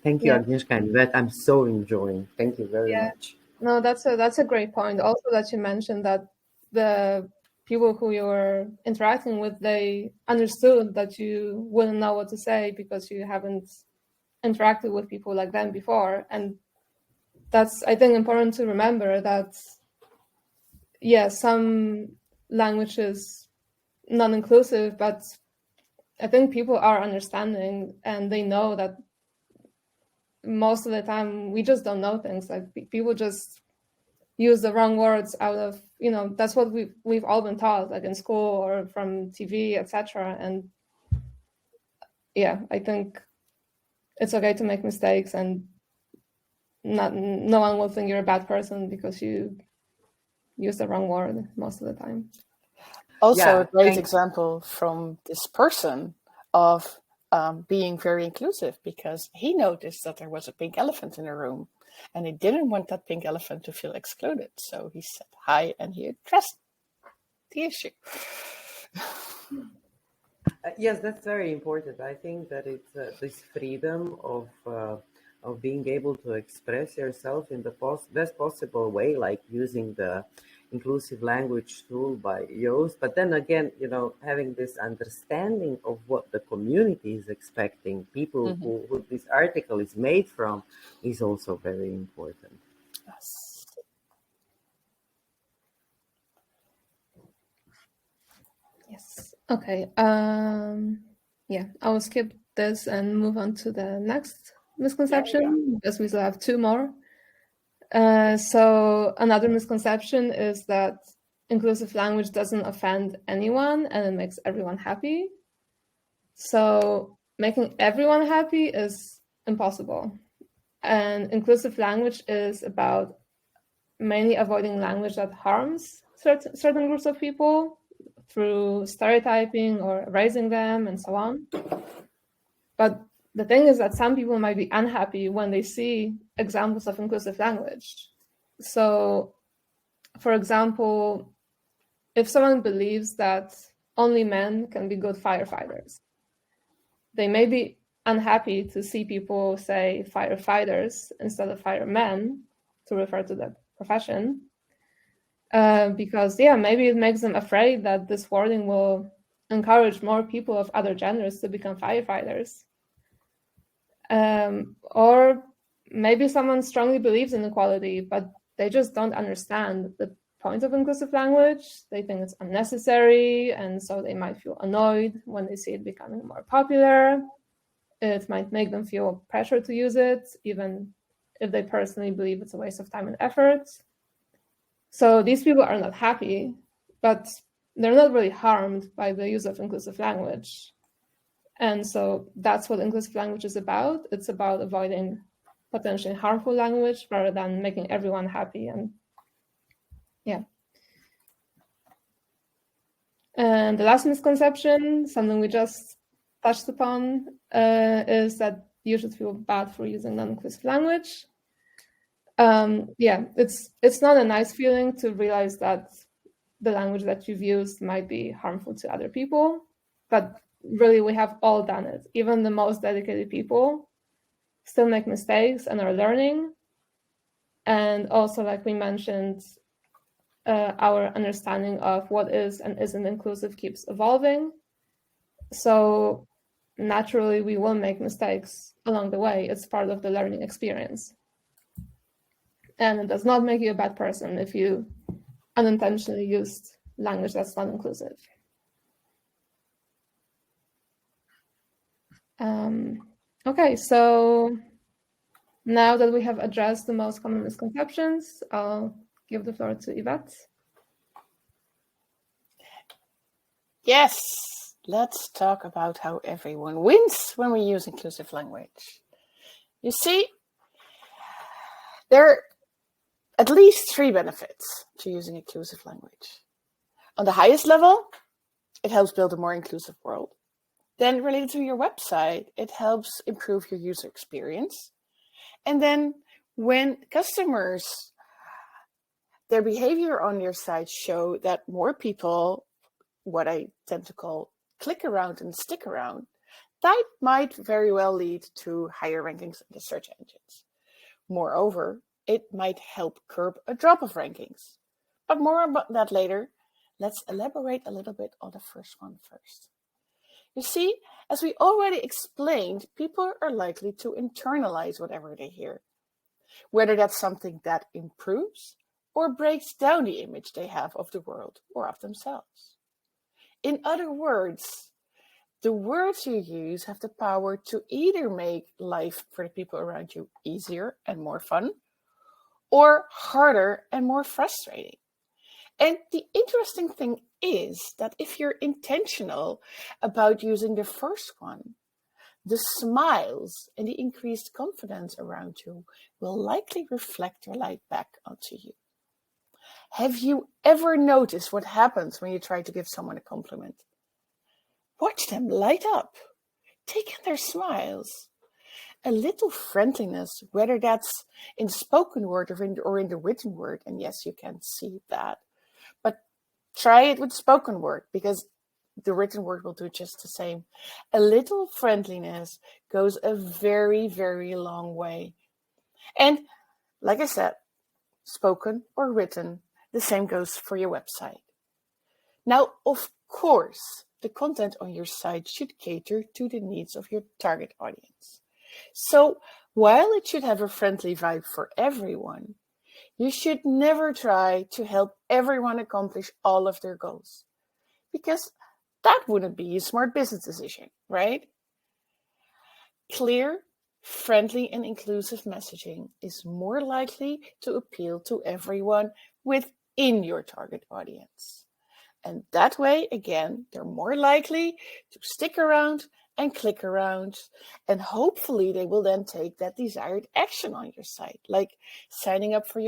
Thank you, Agnieszka, and that I'm so enjoying. Thank you very much. No, that's a great point. Also, that you mentioned that the people who you were interacting with, they understood that you wouldn't know what to say because you haven't interacted with people like them before. And that's, I think, important to remember that, some language is non-inclusive, but I think people are understanding and they know that most of the time we just don't know things. Like people just use the wrong words out of, that's what we've all been taught, like in school or from TV, etc. And I think it's okay to make mistakes, and no one will think you're a bad person because you use the wrong word most of the time. Also, a great example from this person of being very inclusive, because he noticed that there was a pink elephant in the room and he didn't want that pink elephant to feel excluded. So he said hi and he addressed the issue. Yes, that's very important. I think that it's this freedom of being able to express yourself in the best possible way, like using the inclusive language tool by Yoast. But then again, having this understanding of what the community is expecting, people who this article is made from, is also very important. Yes. Yes. Okay. I will skip this and move on to the next misconception because we still have two more. So another misconception is that inclusive language doesn't offend anyone and it makes everyone happy. So making everyone happy is impossible. And inclusive language is about mainly avoiding language that harms certain groups of people, through stereotyping or erasing them and so on. But the thing is that some people might be unhappy when they see examples of inclusive language. So, for example, if someone believes that only men can be good firefighters, they may be unhappy to see people say firefighters instead of firemen to refer to the profession, because maybe it makes them afraid that this wording will encourage more people of other genders to become firefighters. Or maybe someone strongly believes in equality, but they just don't understand the point of inclusive language. They think it's unnecessary, and so they might feel annoyed when they see it becoming more popular. It might make them feel pressure to use it, even if they personally believe it's a waste of time and effort. So these people are not happy, but they're not really harmed by the use of inclusive language. And so that's what inclusive language is about. It's about avoiding potentially harmful language rather than making everyone happy. And the last misconception, something we just touched upon, is that you should feel bad for using non-inclusive language. It's not a nice feeling to realize that the language that you've used might be harmful to other people, but really we have all done it. Even the most dedicated people still make mistakes and are learning. And also, like we mentioned, our understanding of what is and isn't inclusive keeps evolving. So naturally, we will make mistakes along the way. It's part of the learning experience. And it does not make you a bad person if you unintentionally used language that's not inclusive. Okay, so now that we have addressed the most common misconceptions, I'll give the floor to Yvette. Yes, let's talk about how everyone wins when we use inclusive language. You see, there are at least 3 benefits to using inclusive language. On the highest level, it helps build a more inclusive world. Then related to your website, it helps improve your user experience. And then when customers, their behavior on your site show that more people, what I tend to call click around and stick around, that might very well lead to higher rankings in the search engines. Moreover, it might help curb a drop of rankings. But more about that later. Let's elaborate a little bit on the first one first. You see, as we already explained, people are likely to internalize whatever they hear, whether that's something that improves or breaks down the image they have of the world or of themselves. In other words, the words you use have the power to either make life for the people around you easier and more fun, or harder and more frustrating. And the interesting thing is that if you're intentional about using the first one, the smiles and the increased confidence around you will likely reflect your light back onto you. Have you ever noticed what happens when you try to give someone a compliment? Watch them light up. Take in their smiles. A little friendliness, whether that's in spoken word or in the written word, and yes, you can see that. But try it with spoken word, because the written word will do just the same. A little friendliness goes a very, very long way. And like I said, spoken or written, the same goes for your website. Now, of course, the content on your site should cater to the needs of your target audience. So while it should have a friendly vibe for everyone, you should never try to help everyone accomplish all of their goals, because that wouldn't be a smart business decision, right? Clear, friendly, and inclusive messaging is more likely to appeal to everyone within your target audience. And that way, again, they're more likely to stick around and click around, and hopefully they will then take that desired action on your site, like signing up for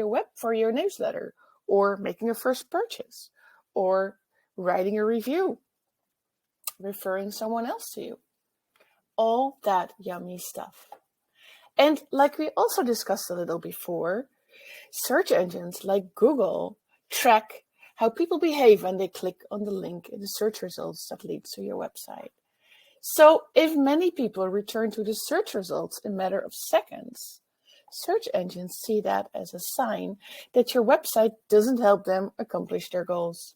your newsletter, or making a first purchase, or writing a review, referring someone else to you. All that yummy stuff. And like we also discussed a little before, search engines like Google track how people behave when they click on the link in the search results that leads to your website. So if many people return to the search results in a matter of seconds, search engines see that as a sign that your website doesn't help them accomplish their goals.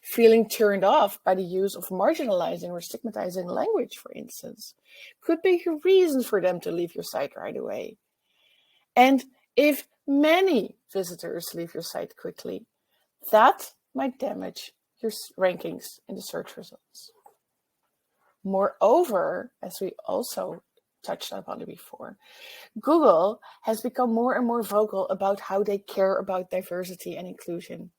Feeling turned off by the use of marginalizing or stigmatizing language, for instance, could be a reason for them to leave your site right away. And if many visitors leave your site quickly, that might damage your rankings in the search results. Moreover, as we also touched upon it before, Google has become more and more vocal about how they care about diversity and inclusion.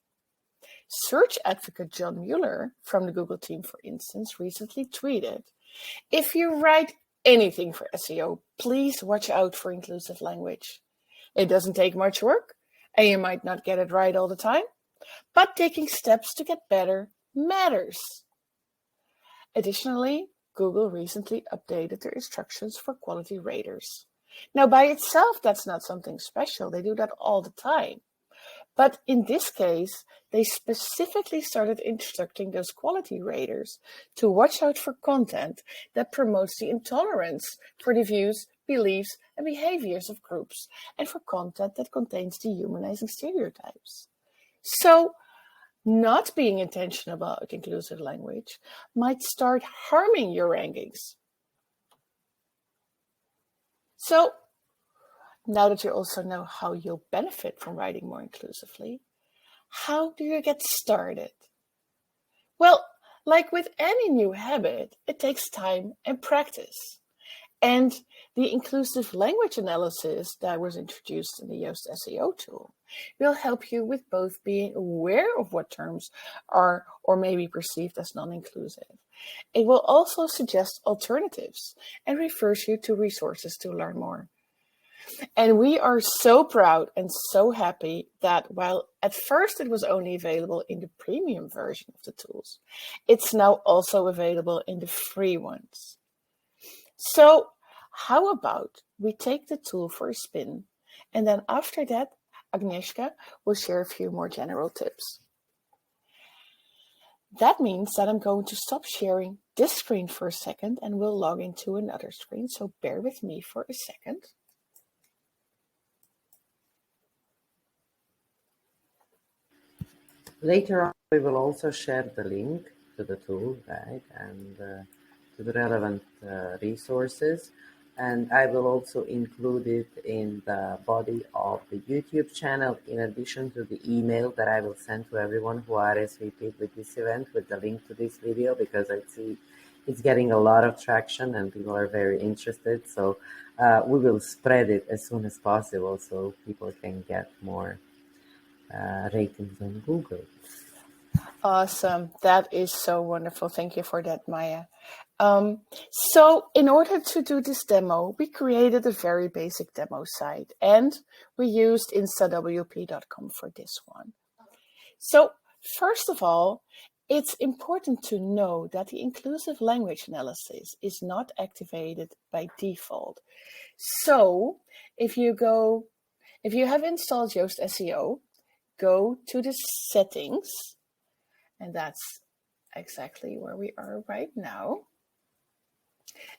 Search advocate John Mueller from the Google team, for instance, recently tweeted, "If you write anything for SEO, please watch out for inclusive language. It doesn't take much work, and you might not get it right all the time, but taking steps to get better matters." Additionally, Google recently updated their instructions for quality raters. Now, by itself, that's not something special. They do that all the time. But in this case, they specifically started instructing those quality raters to watch out for content that promotes the intolerance for the views, beliefs, and behaviors of groups, and for content that contains dehumanizing stereotypes. So, not being intentional about inclusive language might start harming your rankings. So, now that you also know how you'll benefit from writing more inclusively, how do you get started? Well, like with any new habit, it takes time and practice. And the inclusive language analysis that was introduced in the Yoast SEO tool will help you with both being aware of what terms are or may be perceived as non-inclusive. It will also suggest alternatives and refers you to resources to learn more. And we are so proud and so happy that while at first it was only available in the premium version of the tools, it's now also available in the free ones. So how about we take the tool for a spin, and then after that, Agnieszka will share a few more general tips. That means that I'm going to stop sharing this screen for a second and we'll log into another screen. So bear with me for a second. Later on, we will also share the link to the tool, right, and to the relevant resources. And I will also include it in the body of the YouTube channel, in addition to the email that I will send to everyone who RSVP'd with this event with the link to this video, because I see it's getting a lot of traction and people are very interested. So we will spread it as soon as possible so people can get more ratings on Google. Awesome. That is so wonderful. Thank you for that, Maya. So in order to do this demo, we created a very basic demo site and we used instawp.com for this one. So first of all, it's important to know that the inclusive language analysis is not activated by default. So if you have installed Yoast SEO, go to the settings, and that's exactly where we are right now.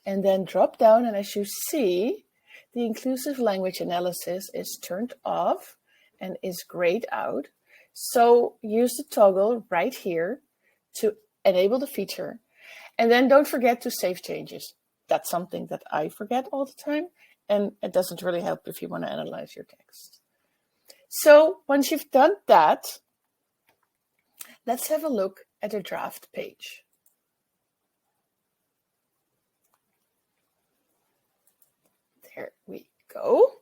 And then drop down, and as you see, the inclusive language analysis is turned off and is grayed out. So use the toggle right here to enable the feature. And then don't forget to save changes. That's something that I forget all the time, and it doesn't really help if you want to analyze your text. So once you've done that, let's have a look at a draft page. There we go.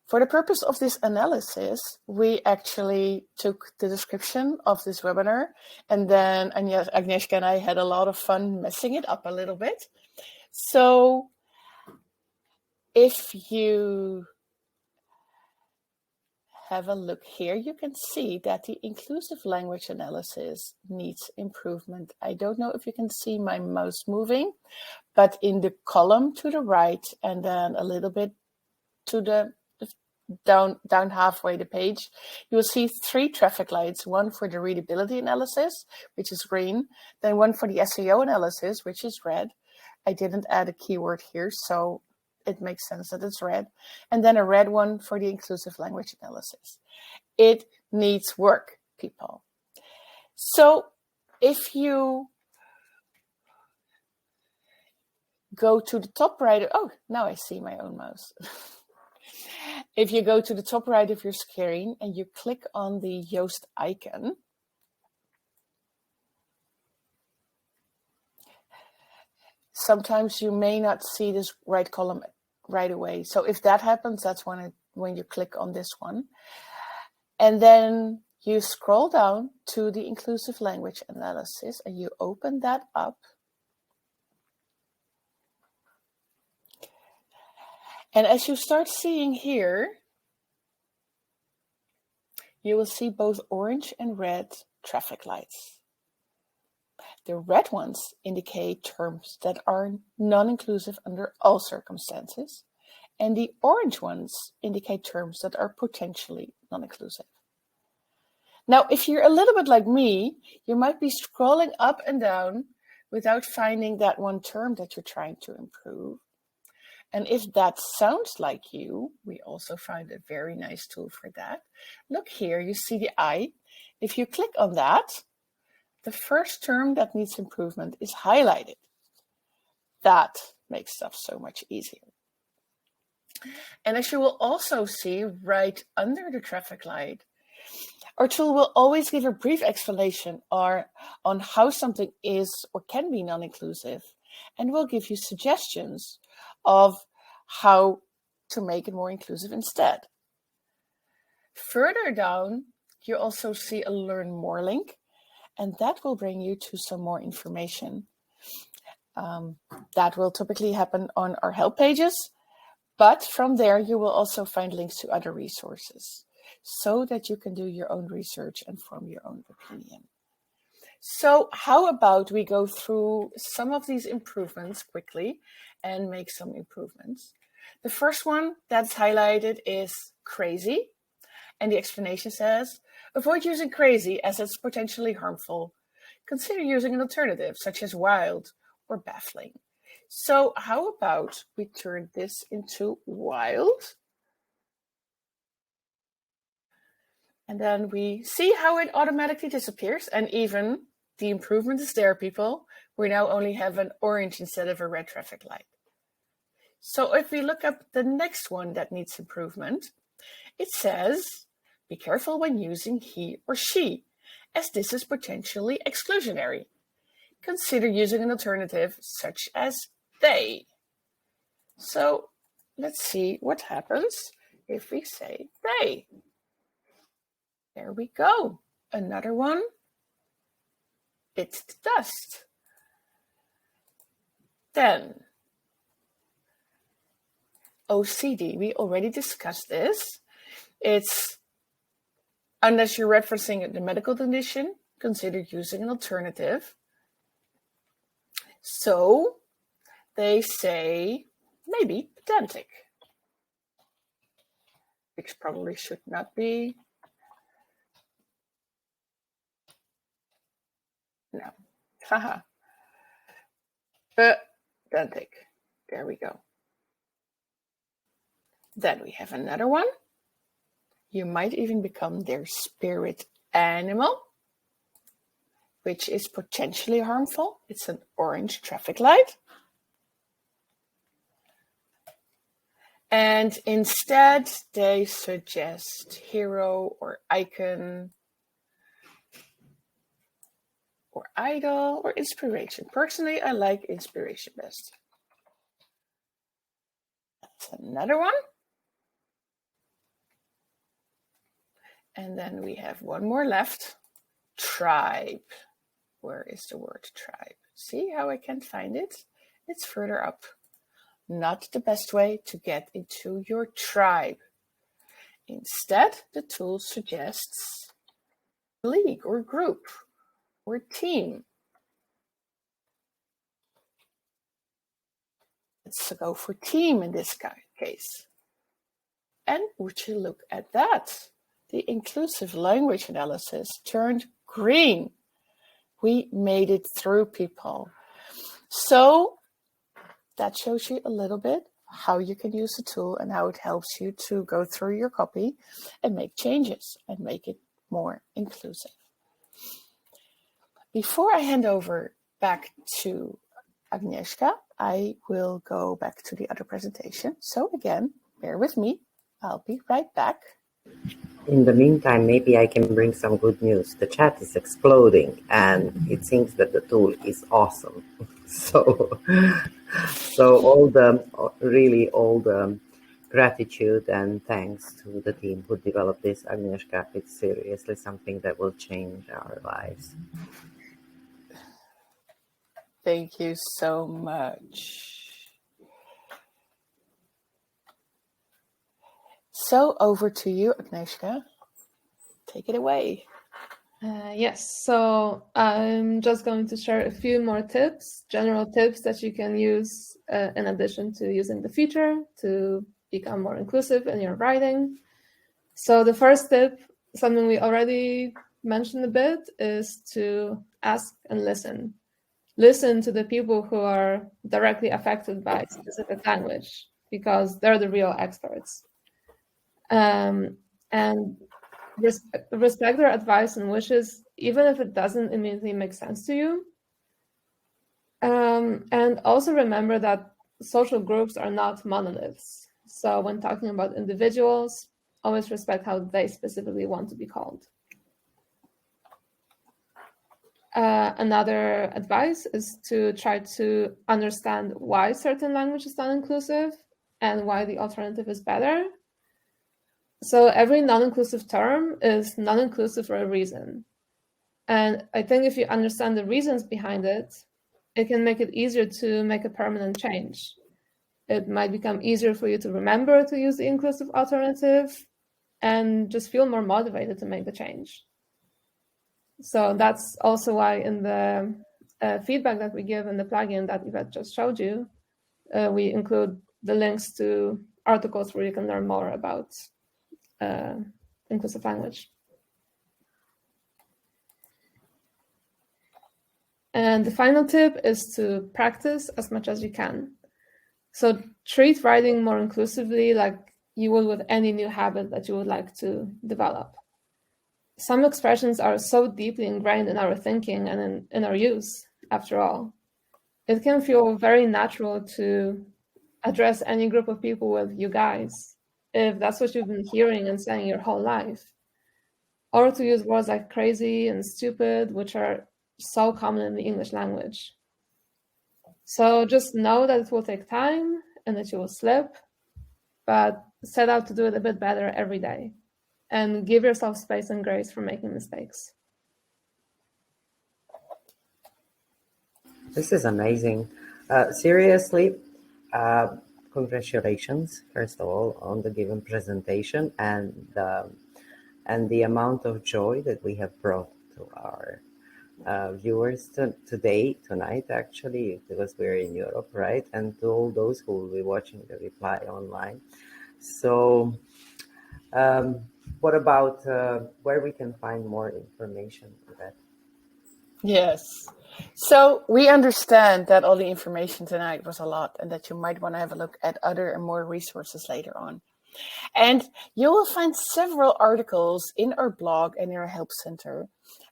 For the purpose of this analysis, we actually took the description of this webinar, and then Agnieszka and I had a lot of fun messing it up a little bit. So if you have a look here, you can see that the inclusive language analysis needs improvement. I don't know if you can see my mouse moving, but in the column to the right and then a little bit to the down halfway the page, you will see 3 traffic lights, one for the readability analysis, which is green, then one for the SEO analysis, which is red. I didn't add a keyword here, so it makes sense that it's red. And then a red one for the inclusive language analysis. It needs work, people. So if you go to the top right, oh, now I see my own mouse. If you go to the top right of your screen and you click on the Yoast icon, sometimes you may not see this right column right away. So if that happens, that's when you click on this one. And then you scroll down to the inclusive language analysis and you open that up. And as you start seeing here, you will see both orange and red traffic lights. The red ones indicate terms that are non-inclusive under all circumstances, and the orange ones indicate terms that are potentially non-inclusive. Now, if you're a little bit like me, you might be scrolling up and down without finding that one term that you're trying to improve. And if that sounds like you, we also find a very nice tool for that. Look here, you see the eye. If you click on that, the first term that needs improvement is highlighted. That makes stuff so much easier. And as you will also see right under the traffic light, our tool will always give a brief explanation on how something is or can be non-inclusive, and will give you suggestions of how to make it more inclusive instead. Further down, you also see a Learn More link, and that will bring you to some more information. That will typically happen on our help pages, but from there you will also find links to other resources so that you can do your own research and form your own opinion. So how about we go through some of these improvements quickly and make some improvements. The first one that's highlighted is crazy. And the explanation says, avoid using crazy as it's potentially harmful. Consider using an alternative such as wild or baffling. So how about we turn this into wild? And then we see how it automatically disappears, and even the improvement is there, people. We now only have an orange instead of a red traffic light. So if we look up the next one that needs improvement, it says, be careful when using he or she, as this is potentially exclusionary. Consider using an alternative such as they. So let's see what happens if we say they. There we go. Another one. Bit the dust. Then OCD. We already discussed this. It's unless you're referencing the medical condition, consider using an alternative. So they say maybe pedantic, which probably should not be. No, haha. Pedantic. There we go. Then we have another one. You might even become their spirit animal, which is potentially harmful. It's an orange traffic light. And instead, they suggest hero or icon or idol or inspiration. Personally, I like inspiration best. That's another one. And then we have one more left. Tribe. Where is the word tribe? See how I can't find it? It's further up. Not the best way to get into your tribe. Instead, the tool suggests league or group or team. Let's go for team in this case. And would you look at that? The inclusive language analysis turned green. We made it through, people. So that shows you a little bit how you can use the tool and how it helps you to go through your copy and make changes and make it more inclusive. Before I hand over back to Agnieszka, I will go back to the other presentation. So again, bear with me. I'll be right back. In the meantime, maybe I can bring some good news. The chat is exploding and it seems that the tool is awesome. So all the gratitude and thanks to the team who developed this, Agnieszka. It's seriously something that will change our lives. Thank you so much. So over to you, Agnieszka. Take it away. Yes, so I'm just going to share a few more tips, general tips that you can use in addition to using the feature to become more inclusive in your writing. So the first tip, something we already mentioned a bit, is to ask and listen. Listen to the people who are directly affected by specific language because they're the real experts. And respect their advice and wishes, even if it doesn't immediately make sense to you. And also remember that social groups are not monoliths. So when talking about individuals, always respect how they specifically want to be called. Another advice is to try to understand why certain language is non-inclusive and why the alternative is better. So every non-inclusive term is non-inclusive for a reason. And I think if you understand the reasons behind it, it can make it easier to make a permanent change. It might become easier for you to remember to use the inclusive alternative and just feel more motivated to make the change. So that's also why in the feedback that we give in the plugin that Yvette just showed you, we include the links to articles where you can learn more about inclusive language. And the final tip is to practice as much as you can. So treat writing more inclusively like you would with any new habit that you would like to develop. Some expressions are so deeply ingrained in our thinking and in our use, after all. It can feel very natural to address any group of people with "you guys," if that's what you've been hearing and saying your whole life. Or to use words like crazy and stupid, which are so common in the English language. So just know that it will take time and that you will slip, but set out to do it a bit better every day and give yourself space and grace for making mistakes. This is amazing. Seriously, congratulations, first of all, on the given presentation and the amount of joy that we have brought to our viewers tonight, actually, because we're in Europe, right? And to all those who will be watching the reply online. So what about where we can find more information on that? Yes. So we understand that all the information tonight was a lot and that you might want to have a look at other and more resources later on. And you will find several articles in our blog and in our help center.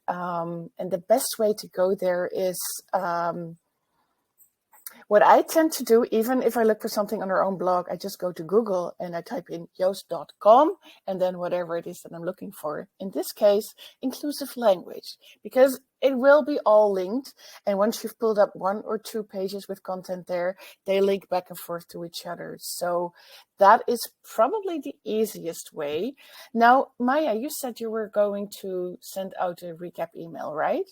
And the best way to go there is what I tend to do, even if I look for something on our own blog, I just go to Google and I type in joost.com and then whatever it is that I'm looking for. In this case, inclusive language, because it will be all linked. And once you've pulled up 1 or 2 pages with content there, they link back and forth to each other. So that is probably the easiest way. Now, Maya, you said you were going to send out a recap email, right?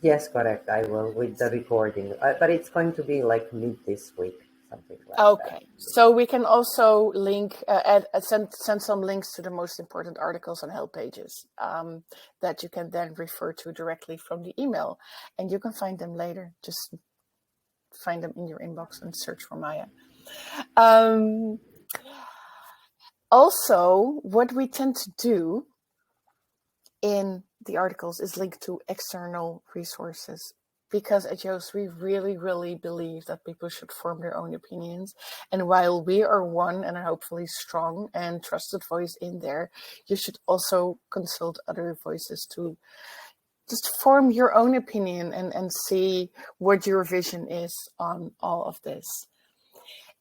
Yes, correct. I will with the recording, but it's going to be like mid this week, something like that. Okay, so we can also link, send some links to the most important articles and help pages that you can then refer to directly from the email, and you can find them later. Just find them in your inbox and search for Maya. Also, what we tend to do in the articles is link to external resources. Because at Yoast, we really, really believe that people should form their own opinions. And while we are one and hopefully strong and trusted voice in there, you should also consult other voices to just form your own opinion and see what your vision is on all of this.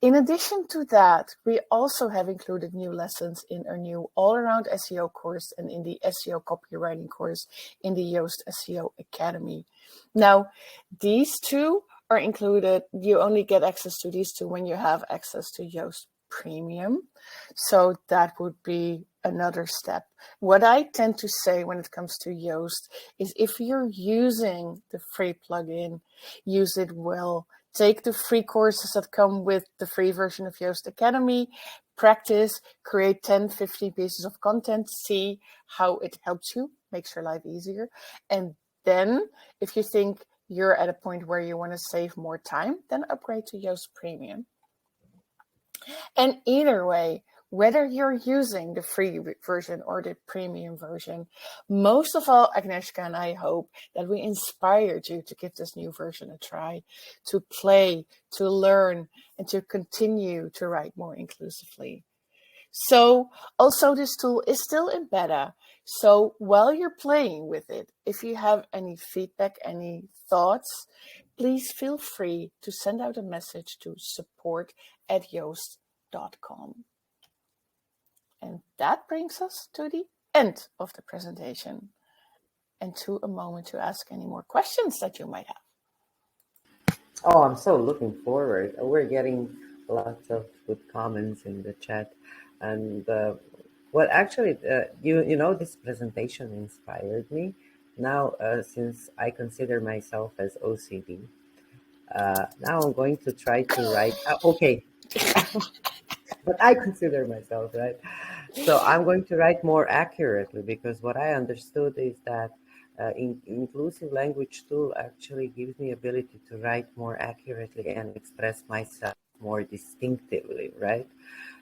In addition to that, we also have included new lessons in our new all-around SEO course and in the SEO copywriting course in the Yoast SEO Academy. Now, these two are included. You only get access to these two when you have access to Yoast Premium. So that would be another step. What I tend to say when it comes to Yoast is if you're using the free plugin, use it well. Take the free courses that come with the free version of Yoast Academy, practice, create 10, 15 pieces of content, see how it helps you, makes your life easier. And then if you think you're at a point where you want to save more time, then upgrade to Yoast Premium. And either way, whether you're using the free version or the premium version, most of all, Agnieszka and I hope that we inspired you to give this new version a try, to play, to learn, and to continue to write more inclusively. So also this tool is still in beta. So while you're playing with it, if you have any feedback, any thoughts, please feel free to send out a message to support@yoast.com. And that brings us to the end of the presentation and to a moment to ask any more questions that you might have. Oh, I'm so looking forward. We're getting lots of good comments in the chat. And this presentation inspired me. Now, since I consider myself as OCD, now I'm going to try to write. Okay. But I consider myself, right? So I'm going to write more accurately, because what I understood is that inclusive language tool actually gives me ability to write more accurately and express myself more distinctively, right?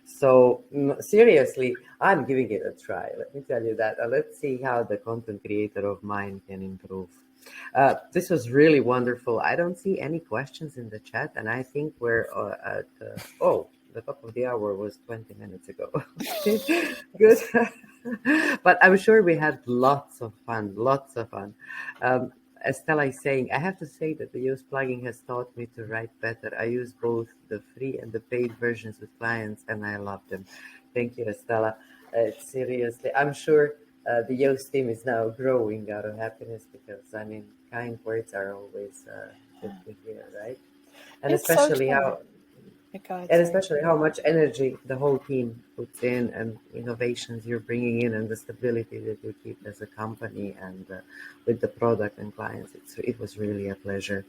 So seriously, I'm giving it a try. Let me tell you that. Let's see how the content creator of mine can improve. This was really wonderful. I don't see any questions in the chat, and I think we're at the top of the hour was 20 minutes ago. Good. But I'm sure we had lots of fun. Estella is saying, I have to say that the Yoast plugin has taught me to write better. I use both the free and the paid versions with clients, and I love them. Thank you, Estella. Seriously, I'm sure the Yoast team is now growing out of happiness, because, kind words are always good to hear, right? And especially how much energy the whole team puts in, and innovations you're bringing in, and the stability that you keep as a company, and with the product and clients. It was really a pleasure.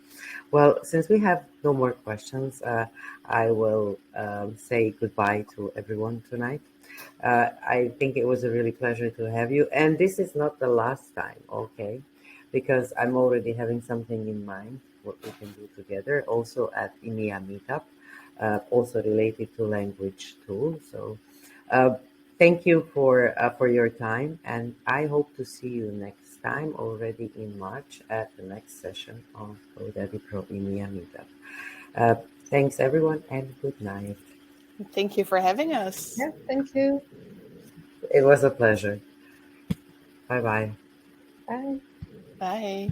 Well, since we have no more questions, I will say goodbye to everyone tonight. I think it was a really pleasure to have you. And this is not the last time, okay? Because I'm already having something in mind, what we can do together, also at EMEA Meetup. Also related to language too. So thank you for your time, and I hope to see you next time, already in March, at the next session of GoDaddy Pro EMEA Meetup. Thanks everyone, and good night. Thank you for having us. Yeah, thank you. It was a pleasure. Bye-bye. Bye. Bye.